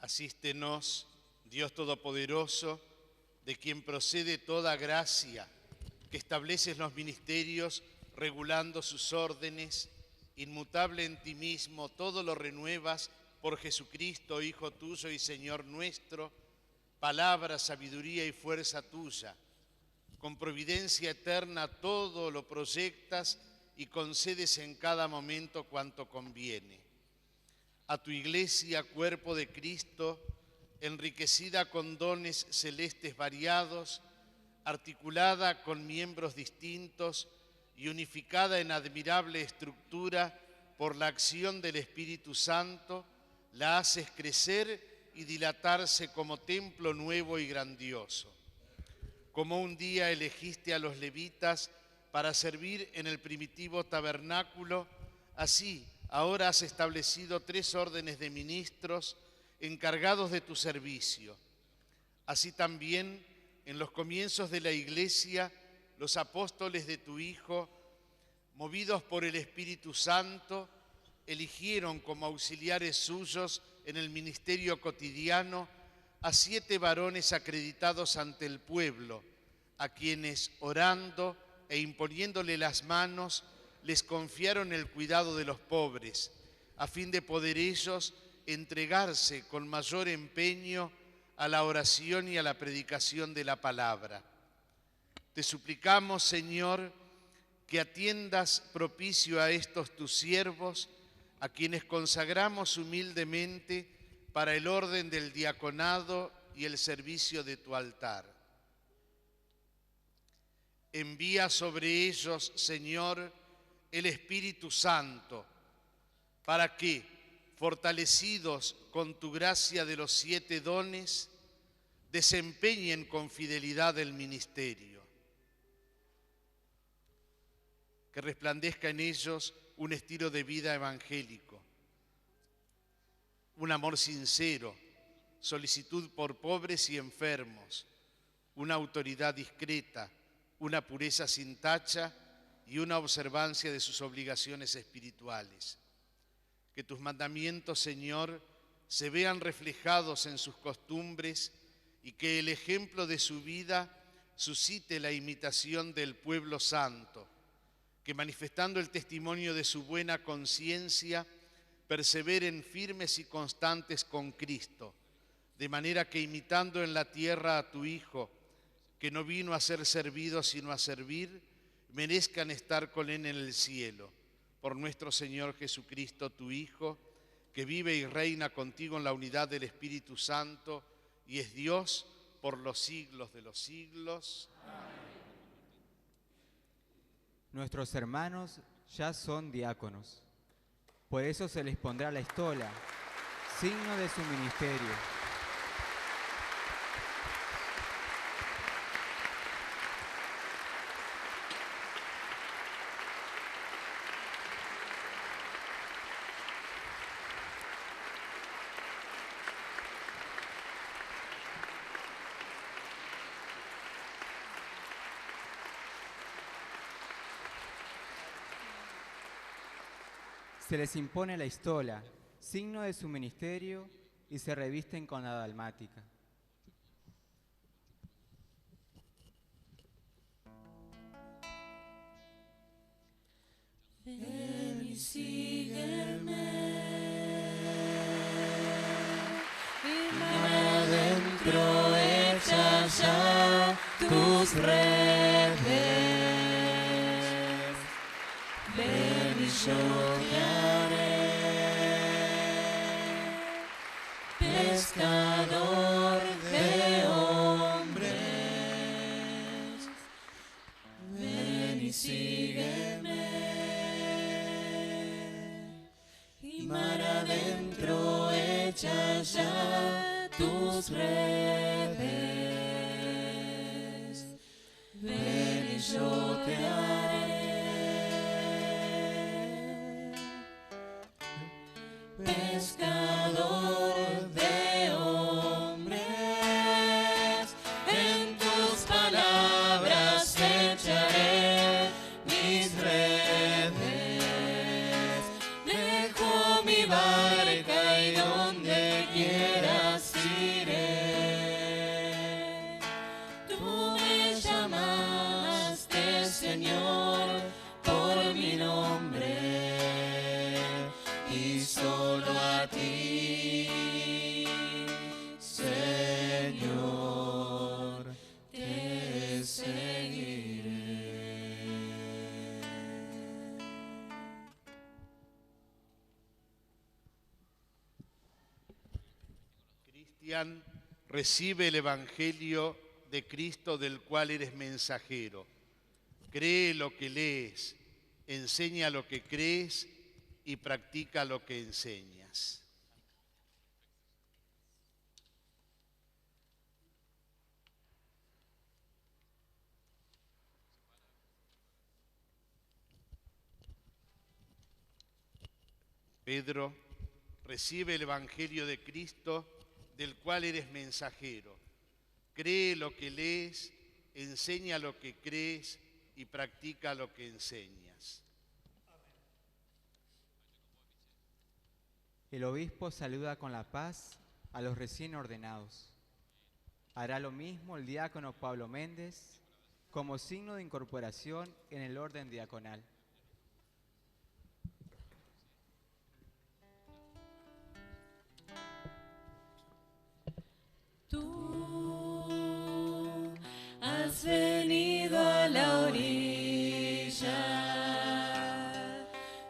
Asístenos, Dios Todopoderoso, de quien procede toda gracia, que estableces los ministerios regulando sus órdenes, inmutable en ti mismo, todo lo renuevas por Jesucristo, Hijo tuyo y Señor nuestro, palabra, sabiduría y fuerza tuya. Con providencia eterna todo lo proyectas y concedes en cada momento cuanto conviene. A tu Iglesia, cuerpo de Cristo, enriquecida con dones celestes variados, articulada con miembros distintos y unificada en admirable estructura por la acción del Espíritu Santo, la haces crecer y dilatarse como templo nuevo y grandioso. Como un día elegiste a los levitas para servir en el primitivo tabernáculo, así ahora has establecido 3 órdenes de ministros encargados de tu servicio. Así también, en los comienzos de la Iglesia, los apóstoles de tu Hijo, movidos por el Espíritu Santo, eligieron como auxiliares suyos en el ministerio cotidiano a 7 varones acreditados ante el pueblo, a quienes, orando e imponiéndole las manos, les confiaron el cuidado de los pobres, a fin de poder ellos entregarse con mayor empeño a la oración y a la predicación de la palabra. Te suplicamos, Señor, que atiendas propicio a estos tus siervos, a quienes consagramos humildemente para el orden del diaconado y el servicio de tu altar. Envía sobre ellos, Señor, el Espíritu Santo, para que, fortalecidos con tu gracia de los 7 dones, desempeñen con fidelidad el ministerio. que resplandezca en ellos un estilo de vida evangélico, un amor sincero, solicitud por pobres y enfermos, una autoridad discreta, una pureza sin tacha y una observancia de sus obligaciones espirituales. Que tus mandamientos, Señor, se vean reflejados en sus costumbres y que el ejemplo de su vida suscite la imitación del pueblo santo, que manifestando el testimonio de su buena conciencia, perseveren firmes y constantes con Cristo, de manera que imitando en la tierra a tu Hijo, que no vino a ser servido sino a servir, merezcan estar con él en el cielo. Por nuestro Señor Jesucristo, tu Hijo, que vive y reina contigo en la unidad del Espíritu Santo y es Dios por los siglos de los siglos. Amén. Nuestros hermanos ya son diáconos. Por eso se les pondrá la estola, signo de su ministerio. Se les impone la estola, signo de su ministerio, y se revisten con la dalmática. Ven y sígueme, y mar adentro echa ya tus redes. Ven y yo te haré pescador de hombres. Ven y sígueme, y mar adentro echa ya tus redes. Ven y yo te haré pescador de hombres. En tus palabras echaré mis redes. Dejo mi barca y donde quieras iré. Tú me llamaste, Señor, por mi nombre, y solo a ti, Señor, te seguiré. Cristian, recibe el Evangelio de Cristo del cual eres mensajero. Cree lo que lees, enseña lo que crees y practica lo que enseñas. Pedro, recibe el Evangelio de Cristo del cual eres mensajero. Cree lo que lees, enseña lo que crees y practica lo que enseñas. El obispo saluda con la paz a los recién ordenados. Hará lo mismo el diácono Pablo Méndez como signo de incorporación en el orden diaconal. Tú has venido a la orilla,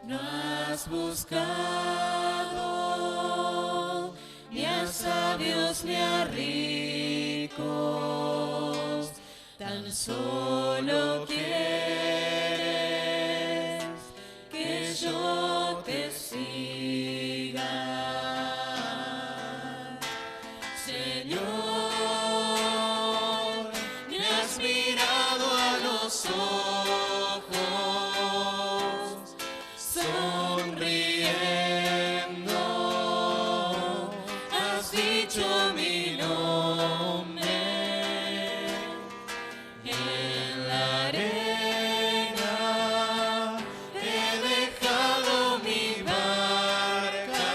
no has buscado ni a sabios ni a ricos, tan solo quieres que yo te siga. Señor, me has mirado a los ojos dicho mi nombre. En la arena he dejado mi barca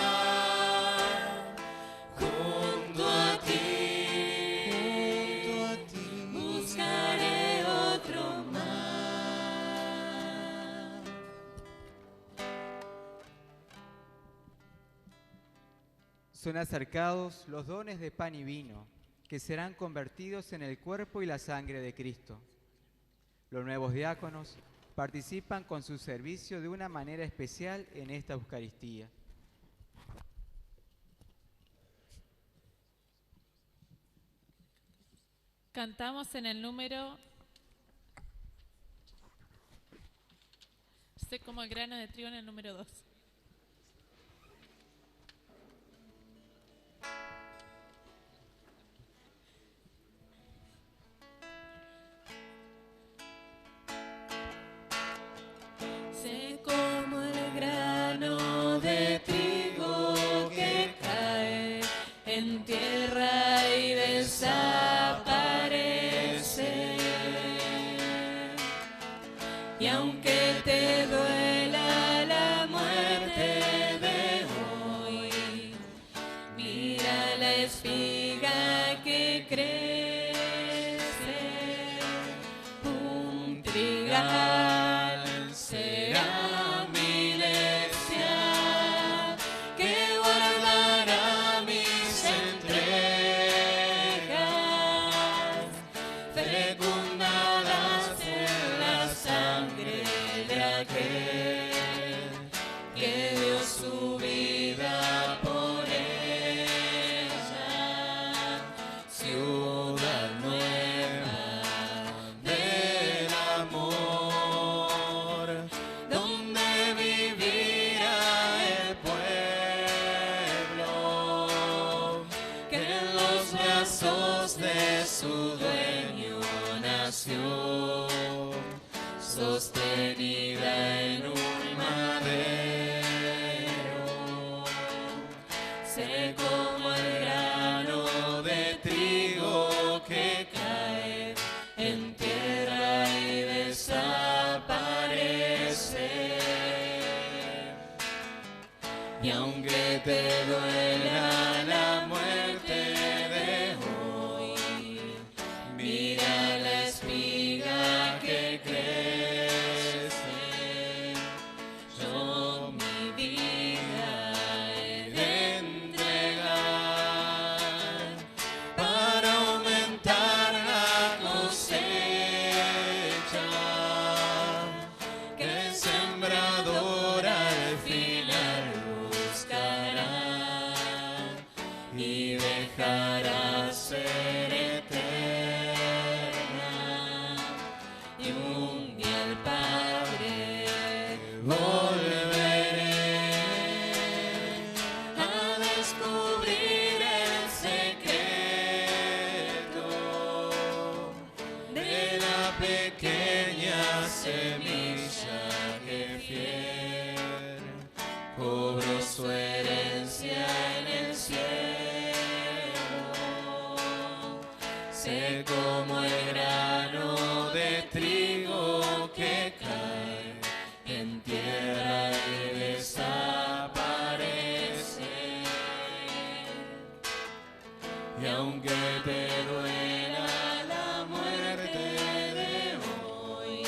junto a ti, buscaré otro mar. Son acercados los dones de pan y vino, que serán convertidos en el cuerpo y la sangre de Cristo. Los nuevos diáconos participan con su servicio de una manera especial en esta Eucaristía. Cantamos en el número sé como el grano de trigo en el número 2. Sé como el grano de trigo que cae en tierra y desaparece. Y aunque te duela la muerte de hoy, mira la espiga que crece, un trigal será mi herencia, que guardará mis entregas, fecundadas en la sangre de aquel que dio su vida por ella, ciudad nueva del amor, donde vivirá el pueblo, que en los brazos de su dueño nació, sostenida en un madero. Sé como el grano de trigo que cae en tierra y desaparece. Y aunque te duela la muerte de hoy, mira la espiga que crece. Yo mi vida he de entregar para aumentar la cosecha, que el sembrador al final buscará y dejará ser eterna. Y un día al Padre volveré a descubrir el secreto de la pequeña semilla que fiel cobró su herencia en el cielo. Sé como el grano de trigo que cae en tierra y desaparece. Y aunque te duela la muerte de hoy,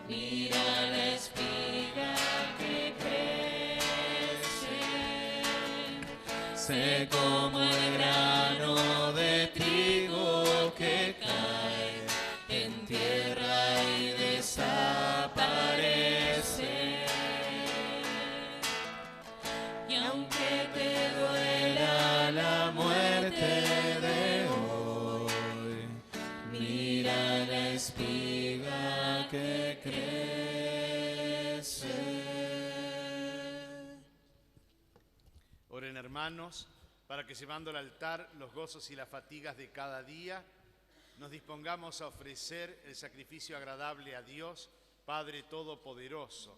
mira la espiga que crece. Sé como el grano de trigo que cae en tierra y desaparece. Y aunque te duela la muerte de hoy, mira la espiga que crece. Oren, hermanos, para que llevando al altar los gozos y las fatigas de cada día, nos dispongamos a ofrecer el sacrificio agradable a Dios, Padre Todopoderoso.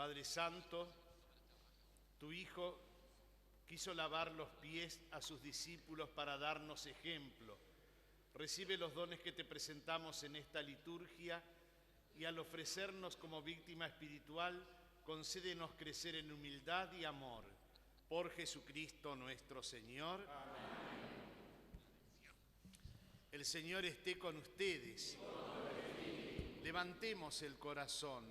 Padre Santo, tu Hijo quiso lavar los pies a sus discípulos para darnos ejemplo. Recibe los dones que te presentamos en esta liturgia y al ofrecernos como víctima espiritual, concédenos crecer en humildad y amor. Por Jesucristo nuestro Señor. Amén. El Señor esté con ustedes. Levantemos el corazón.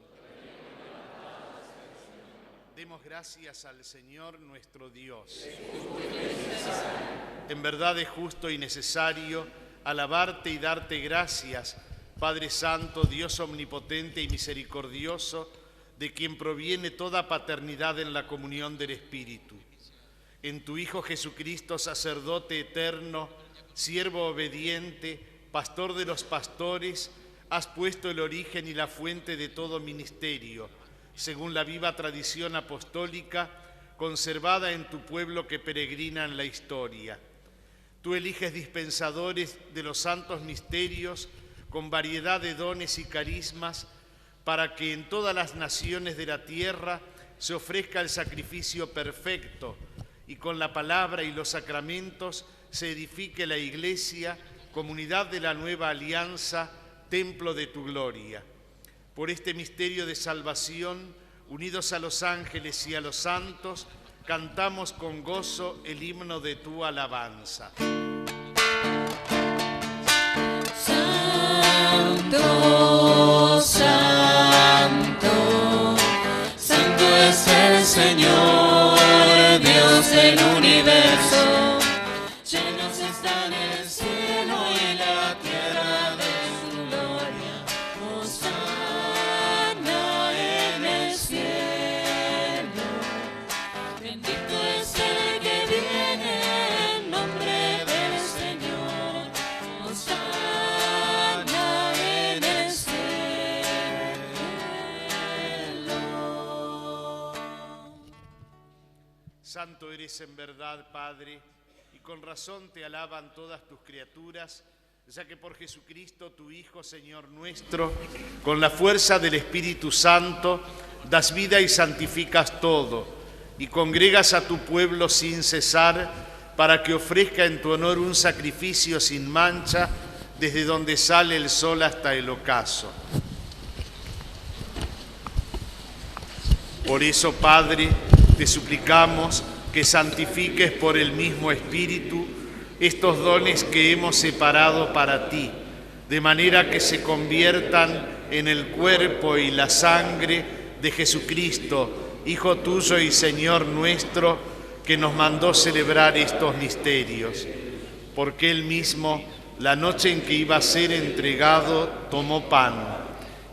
Demos gracias al Señor nuestro Dios. En verdad es justo y necesario alabarte y darte gracias, Padre Santo, Dios omnipotente y misericordioso, de quien proviene toda paternidad en la comunión del Espíritu. En tu Hijo Jesucristo, sacerdote eterno, siervo obediente, pastor de los pastores, has puesto el origen y la fuente de todo ministerio, según la viva tradición apostólica conservada en tu pueblo que peregrina en la historia. Tú eliges dispensadores de los santos misterios con variedad de dones y carismas para que en todas las naciones de la tierra se ofrezca el sacrificio perfecto y con la palabra y los sacramentos se edifique la Iglesia, comunidad de la nueva alianza, templo de tu gloria. Por este misterio de salvación, unidos a los ángeles y a los santos, cantamos con gozo el himno de tu alabanza. Santo, santo, santo es el Señor, Dios del universo. Llenos están el cielo y la tierra de su gloria. Hosana en el cielo. Bendito es el que viene en nombre del Señor. Hosana en el cielo. Santo eres en verdad, Padre, y con razón te alaban todas tus criaturas, ya que por Jesucristo, tu Hijo, Señor nuestro, con la fuerza del Espíritu Santo, das vida y santificas todo, y congregas a tu pueblo sin cesar, para que ofrezca en tu honor un sacrificio sin mancha, desde donde sale el sol hasta el ocaso. Por eso, Padre, te suplicamos que santifiques por el mismo Espíritu estos dones que hemos separado para ti, de manera que se conviertan en el cuerpo y la sangre de Jesucristo, Hijo tuyo y Señor nuestro, que nos mandó celebrar estos misterios. Porque Él mismo, la noche en que iba a ser entregado, tomó pan,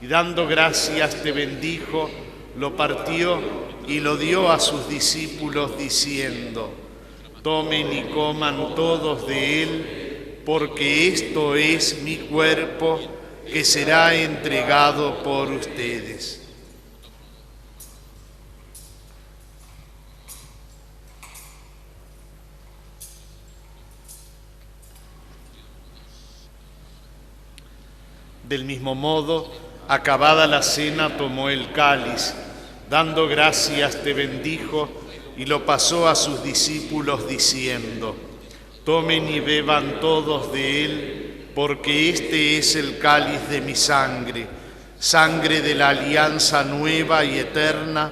y dando gracias te bendijo, lo partió y lo dio a sus discípulos diciendo: tomen y coman todos de él, porque esto es mi cuerpo que será entregado por ustedes. Del mismo modo, acabada la cena, tomó el cáliz, dando gracias te bendijo y lo pasó a sus discípulos diciendo: tomen y beban todos de él, porque este es el cáliz de mi sangre, sangre de la alianza nueva y eterna,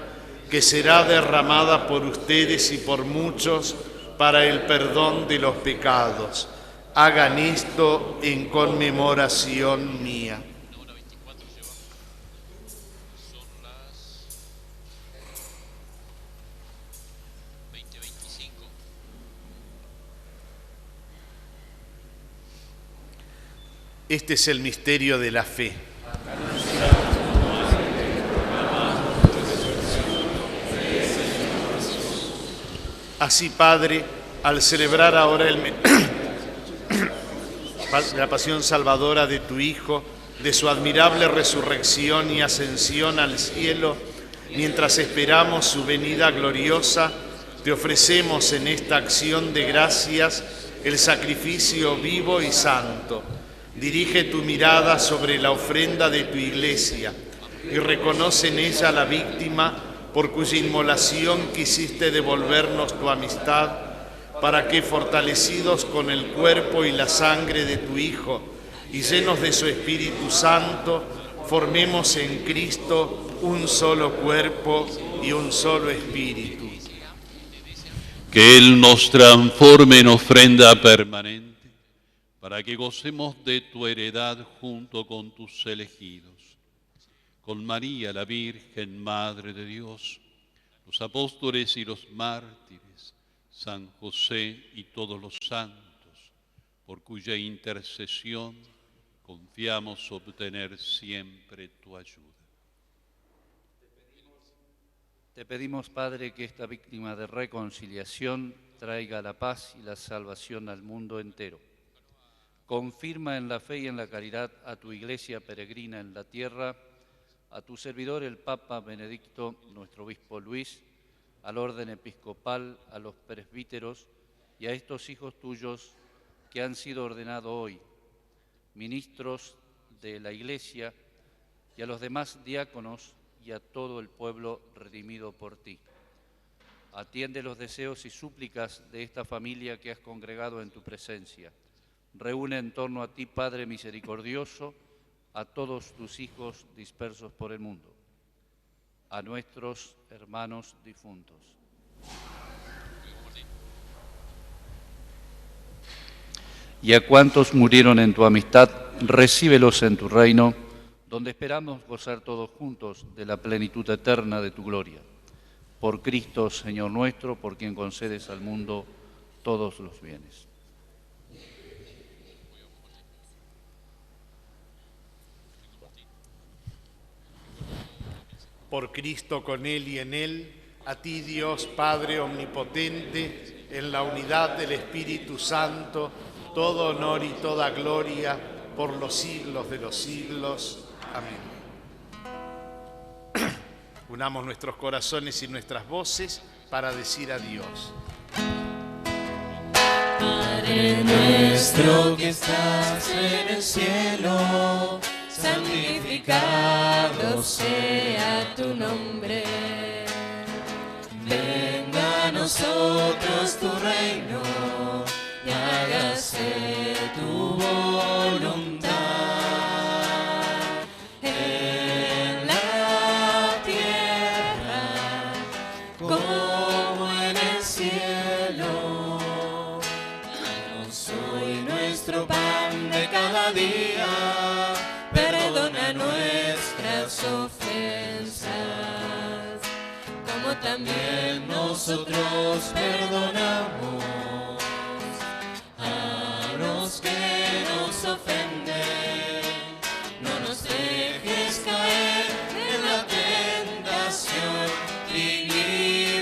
que será derramada por ustedes y por muchos para el perdón de los pecados. Hagan esto en conmemoración mía. Este es el misterio de la fe. Así, Padre, al celebrar ahora la pasión salvadora de tu Hijo, de su admirable resurrección y ascensión al cielo, mientras esperamos su venida gloriosa, te ofrecemos en esta acción de gracias el sacrificio vivo y santo. Dirige tu mirada sobre la ofrenda de tu Iglesia y reconoce en ella la víctima por cuya inmolación quisiste devolvernos tu amistad, para que, fortalecidos con el cuerpo y la sangre de tu Hijo y llenos de su Espíritu Santo, formemos en Cristo un solo cuerpo y un solo espíritu. Que Él nos transforme en ofrenda permanente, para que gocemos de tu heredad junto con tus elegidos. Con María, la Virgen, Madre de Dios, los apóstoles y los mártires, San José y todos los santos, por cuya intercesión confiamos obtener siempre tu ayuda. Te pedimos, Padre, que esta víctima de reconciliación traiga la paz y la salvación al mundo entero. Confirma en la fe y en la caridad a tu Iglesia peregrina en la tierra, a tu servidor el Papa Benedicto, nuestro obispo Luis, al orden episcopal, a los presbíteros y a estos hijos tuyos que han sido ordenados hoy, ministros de la Iglesia, y a los demás diáconos y a todo el pueblo redimido por ti. Atiende los deseos y súplicas de esta familia que has congregado en tu presencia. Reúne en torno a ti, Padre misericordioso, a todos tus hijos dispersos por el mundo, a nuestros hermanos difuntos. Y a cuantos murieron en tu amistad, recíbelos en tu reino, donde esperamos gozar todos juntos de la plenitud eterna de tu gloria. Por Cristo, Señor nuestro, por quien concedes al mundo todos los bienes. Por Cristo, con Él y en Él, a ti, Dios Padre omnipotente, en la unidad del Espíritu Santo, todo honor y toda gloria por los siglos de los siglos. Amén. Unamos nuestros corazones y nuestras voces para decir adiós. Padre nuestro que estás en el cielo, santificado sea tu nombre. Venga a nosotros tu reino y hágase tu voluntad en la tierra como en el cielo. Danos hoy nuestro pan de cada día. Perdona nuestras ofensas, como también nosotros perdonamos a los que nos ofenden. No nos dejes caer en la tentación y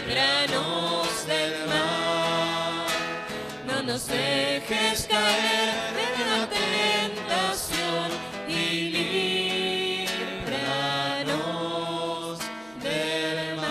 líbranos del mal. No nos dejes caer en la tentación y líbranos del mal.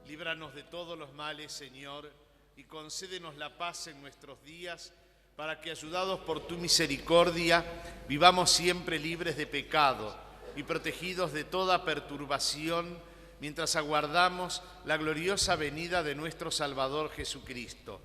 Líbranos de todos los males, Señor, y concédenos la paz en nuestros días, para que, ayudados por tu misericordia, vivamos siempre libres de pecado y protegidos de toda perturbación, mientras aguardamos la gloriosa venida de nuestro Salvador Jesucristo.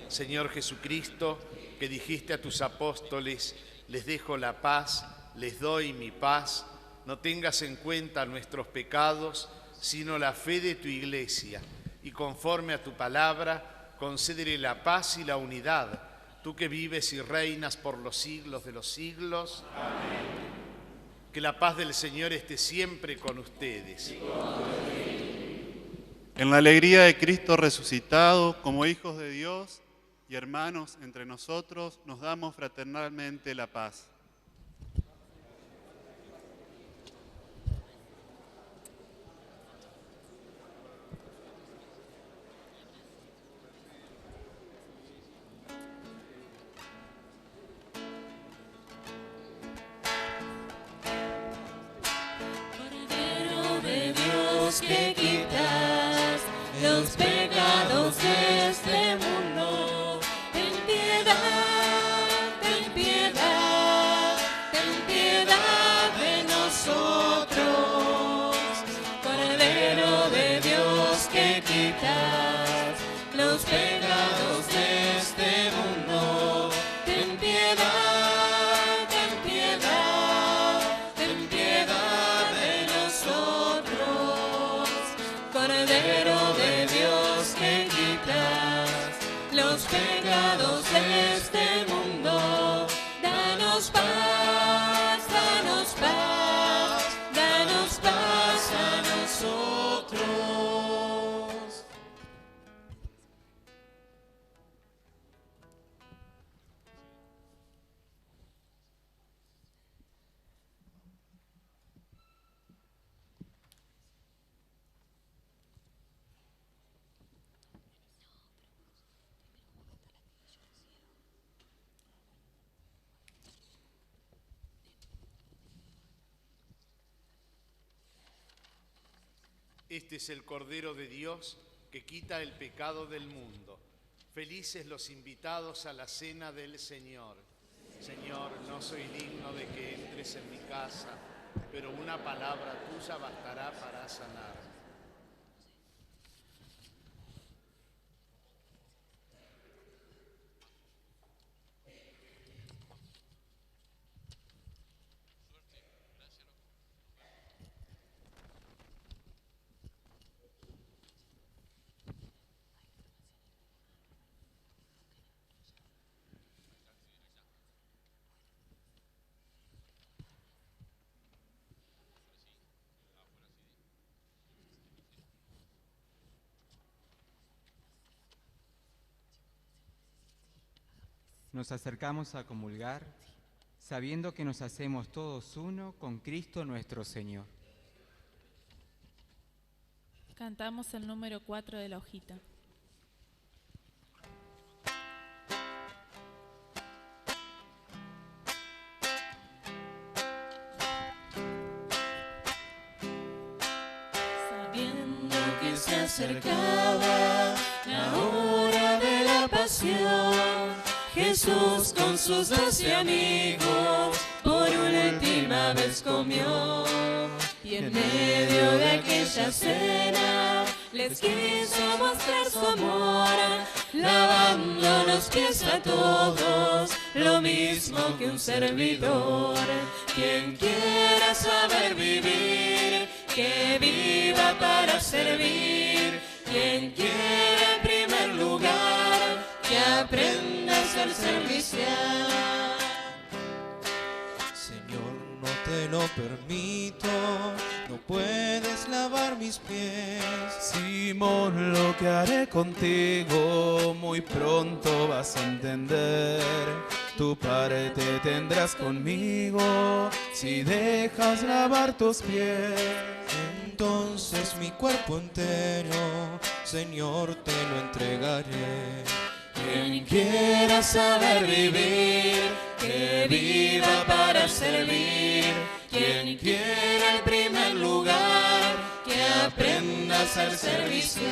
Señor Jesucristo, que dijiste a tus apóstoles: les dejo la paz, les doy mi paz, no tengas en cuenta nuestros pecados, sino la fe de tu Iglesia, y conforme a tu palabra, concédele la paz y la unidad, tú que vives y reinas por los siglos de los siglos. Amén. Que la paz del Señor esté siempre con ustedes. En la alegría de Cristo resucitado, como hijos de Dios y hermanos entre nosotros, nos damos fraternalmente la paz. Que quitas los pecados de este mundo, ten piedad los pecados de este mundo. Danos paz, danos paz, danos paz a nosotros. Este es el Cordero de Dios que quita el pecado del mundo. Felices los invitados a la cena del Señor. Señor, no soy digno de que entres en mi casa, pero una palabra tuya bastará para sanar. Nos acercamos a comulgar, sabiendo que nos hacemos todos uno con Cristo nuestro Señor. Cantamos el número 4 de la hojita. Sabiendo que se acercaba la hora de la pasión, Jesús con sus 12 amigos por última vez comió, y en medio de aquella cena les quiso mostrar su amor, lavando los pies a todos, lo mismo que un servidor. Quien quiera saber vivir, que viva para servir. Quien quiera en primer lugar, que aprenda a ser servicial. Señor, no te lo permito, no puedes lavar mis pies. Simón, lo que haré contigo muy pronto vas a entender. Tu parte tendrás conmigo si dejas lavar tus pies. Entonces mi cuerpo entero, Señor, te lo entregaré. Quien quiera saber vivir, que viva para servir. Quien quiera el primer lugar, que aprenda a ser servicial.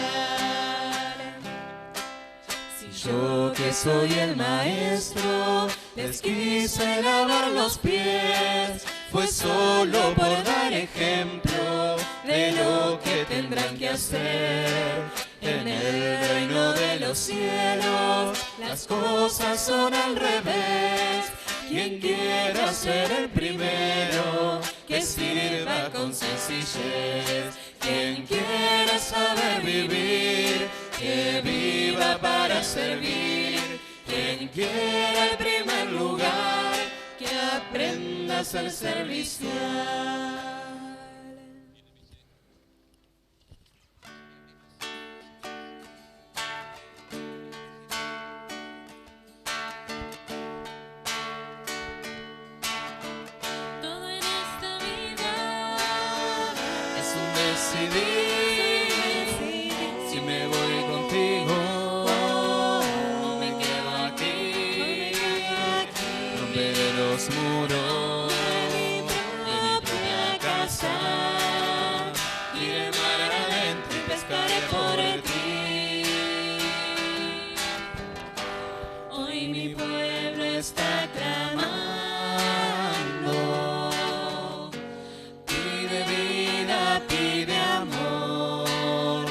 Si yo que soy el maestro, les quise lavar los pies, fue solo por dar ejemplo de lo que tendrán que hacer. En el reino de los cielos las cosas son al revés. Quien quiera ser el primero, que sirva con sencillez. Quien quiera saber vivir, que viva para servir. Quien quiera el primer lugar, que aprenda a ser servicial. Si me voy contigo o me quedo aquí, romperé los muros de mi propia casa, iré mar adentro y pescaré por ti. Hoy mi pueblo está clamando, pide vida, pide amor,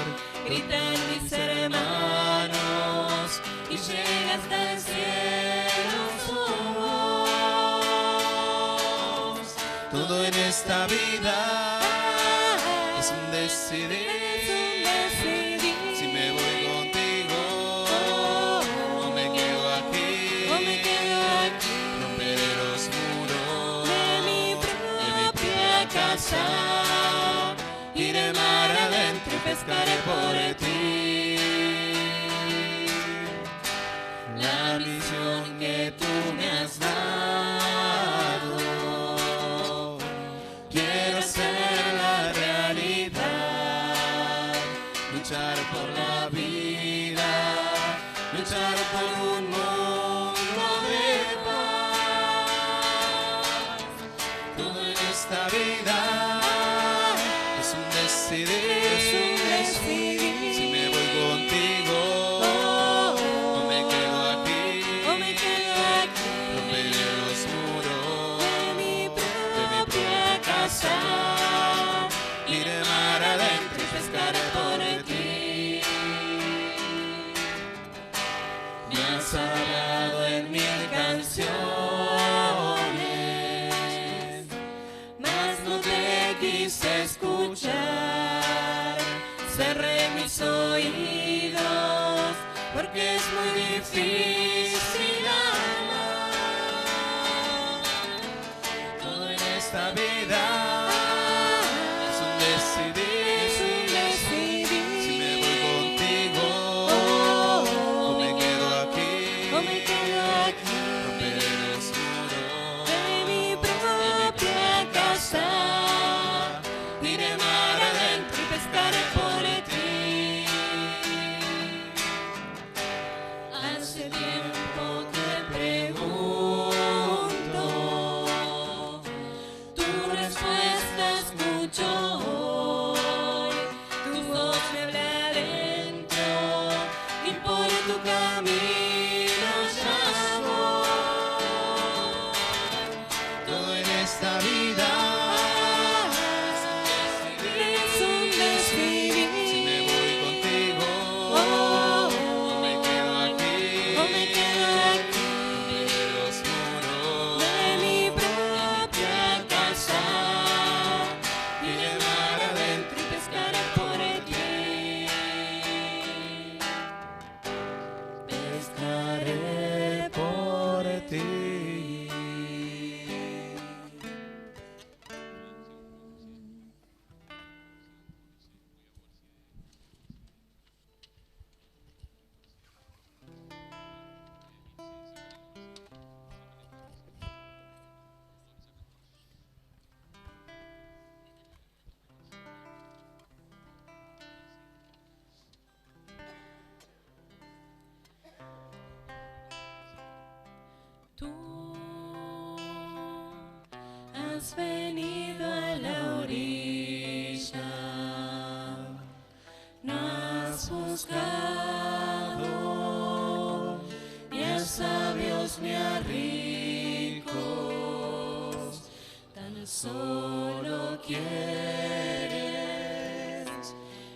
gritan mis hermanos y llega hasta el cielo su voz. Todo en esta vida es un decidir. Si me voy contigo o casa, iré mar adentro y pescaré por ti. La misión que tú me has dado, quiero hacerla realidad, luchar por la vida, luchar por un mundo de paz. Todo en esta vida es un decidir, si me voy contigo o me quedo aquí, romperé los muros de mi propia casa, iré mar adentro y pescaré por ti. Me has hablado en mil canciones, mas no te quise escuchar. Cerré mis oídos porque es muy difícil amar. Todo en esta vida es un decidir, si me voy contigo o me quedo aquí, romperé los muros de mi propia casa, iré mar adentro y pescaré por ti. Hace tiempo que pregunto, tu respuesta escucho hoy, tu voz me habla adentro y por tu camino ya voy. Todo en esta vida es un decidir, si me voy contigo o me quedo aquí, romperé los muros de mi propia casa, iré mar adentro y pescaré por ti. Pescaré por ti. Tú has venido a la orilla, no has buscado ni a sabios ni a ricos, tan solo quieres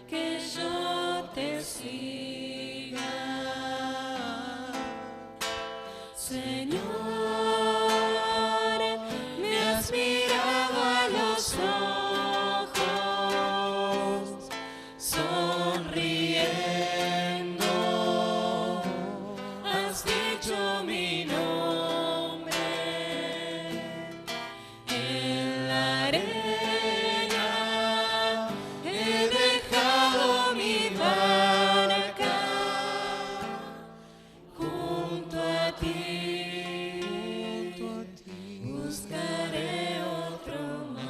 que yo te siga. Señor, me has mirado a los ojos, sonriendo, has dicho mi nombre. En la arena he dejado mi barca, junto a ti buscaré otro mar.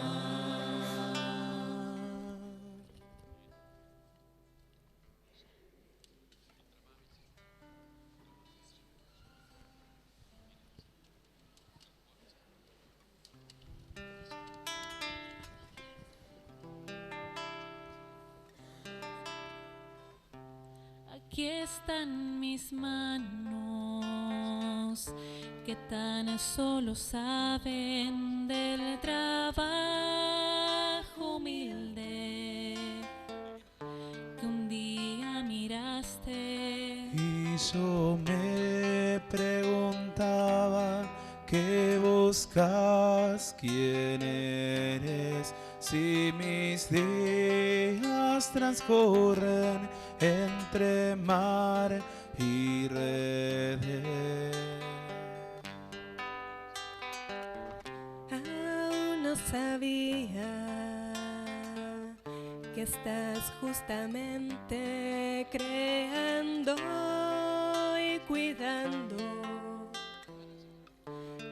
Aquí están mis manos, que tan solo saben del trabajo humilde que un día miraste. Y yo me preguntaba, ¿qué buscas? ¿Quién eres? Si mis días transcurren entre mar y redes. Aún no sabía que estás justamente creando y cuidando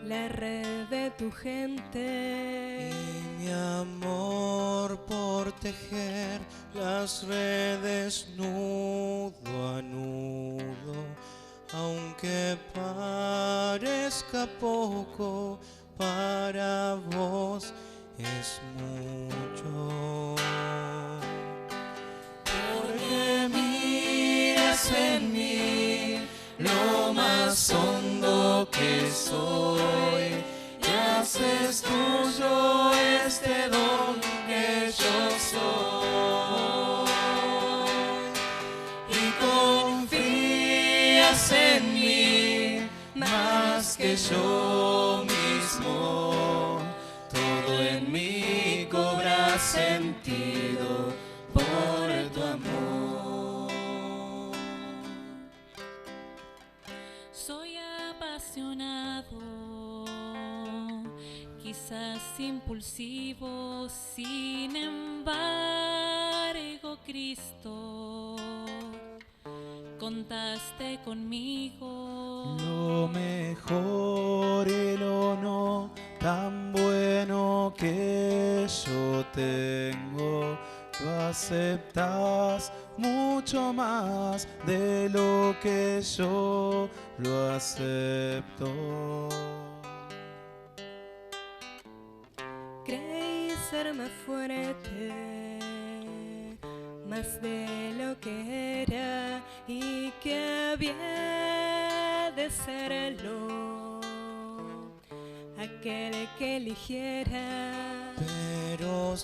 la red de tu gente. Y mi amor por tejer las redes nudo a nudo, aunque parezca poco, para vos es mucho. Porque miras en mí lo más hondo que soy y haces tuyo este don que yo soy. Y confías en mí más que yo mismo. Todo en mí cobra sentido por tu amor. Soy apasionado, quizás impulsivo, sin embargo, Cristo, contaste conmigo. Lo mejor y lo no tan bueno que yo tengo, lo aceptas mucho más de lo que yo lo acepto. Creí ser más fuerte, más de lo que era y que había de serlo aquel que eligiera. Pero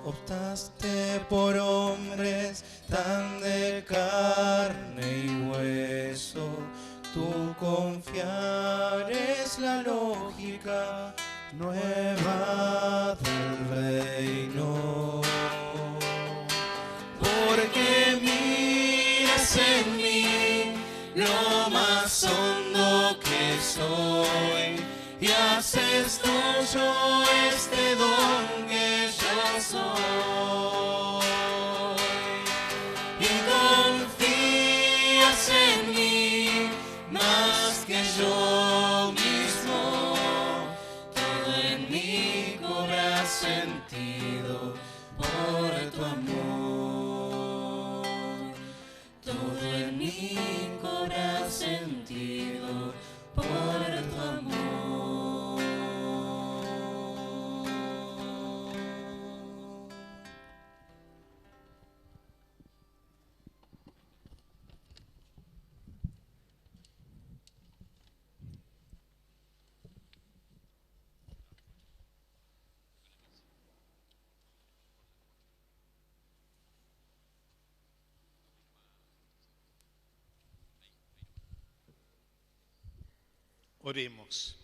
optaste por hombres tan de carne y hueso. Tu confiar es la lógica nueva del reino. Porque miras en mí lo más hondo que soy y haces tuyo este don que yo soy. Y confías en mí más que yo mismo. Todo en mí cobra sentido por tu amor. Todo en mí cobra sentido por tu amor. Oremos.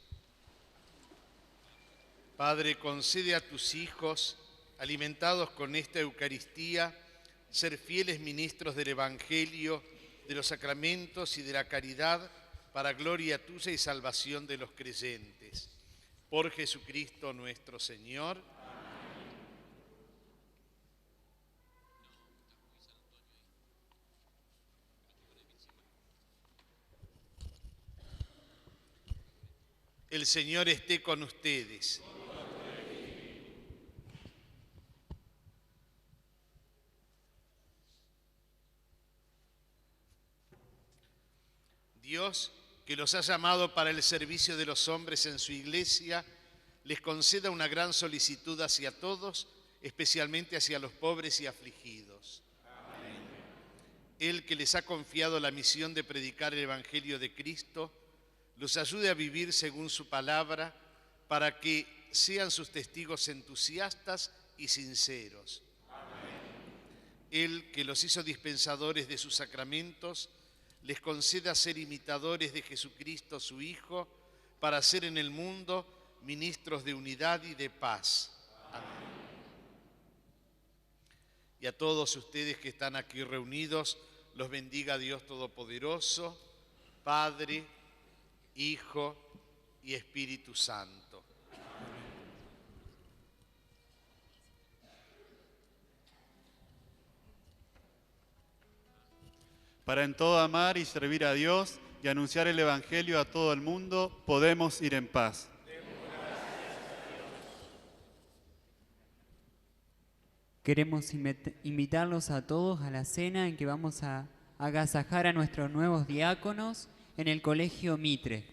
Padre, concede a tus hijos, alimentados con esta Eucaristía, ser fieles ministros del Evangelio, de los sacramentos y de la caridad, para gloria tuya y salvación de los creyentes. Por Jesucristo nuestro Señor. El Señor esté con ustedes. Dios, que los ha llamado para el servicio de los hombres en su iglesia, les conceda una gran solicitud hacia todos, especialmente hacia los pobres y afligidos. Amén. Él, que les ha confiado la misión de predicar el Evangelio de Cristo, los ayude a vivir según su palabra, para que sean sus testigos entusiastas y sinceros. Amén. Él, que los hizo dispensadores de sus sacramentos, les conceda ser imitadores de Jesucristo, su Hijo, para ser en el mundo ministros de unidad y de paz. Amén. Y a todos ustedes que están aquí reunidos, los bendiga Dios Todopoderoso, Padre, Hijo y Espíritu Santo. para en todo amar y servir a Dios y anunciar el Evangelio a todo el mundo, podemos ir en paz. Queremos invitarlos a todos a la cena en que vamos a agasajar a nuestros nuevos diáconos en el Colegio Mitre.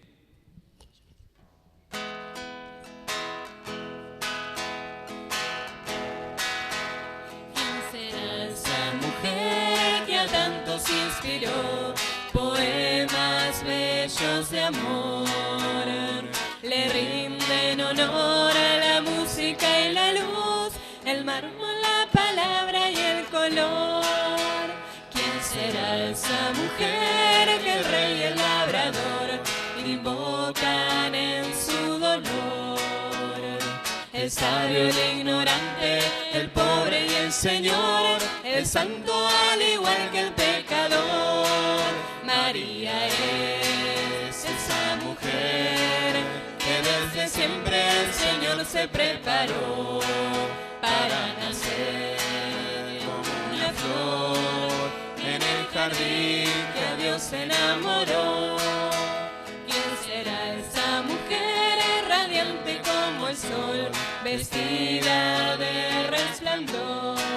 ¿Quién será esa mujer que a tantos inspiró poemas bellos de amor? Le rinden honor a la música y la luz, el mármol, la palabra y el color. ¿Quién será esa mujer que el rey y el labrador invocan en su dolor? El sabio, el ignorante, el pobre y el señor, el santo al igual que el pecador. María es esa mujer que desde siempre el Señor se preparó para nacer como una flor en el jardín que a Dios enamoró. ¿Quién será esa mujer radiante como el sol, vestida de resplandor?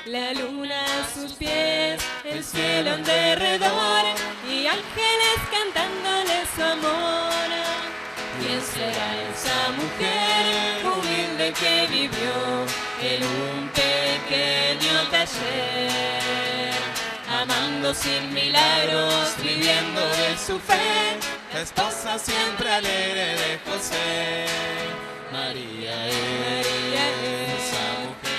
La luna a sus pies, el cielo en derredor y ángeles cantándole su amor. ¿Quién será esa mujer humilde que vivió en un pequeño taller? Amando sin milagros, viviendo de su fe, esposa siempre alegre de José. María es esa mujer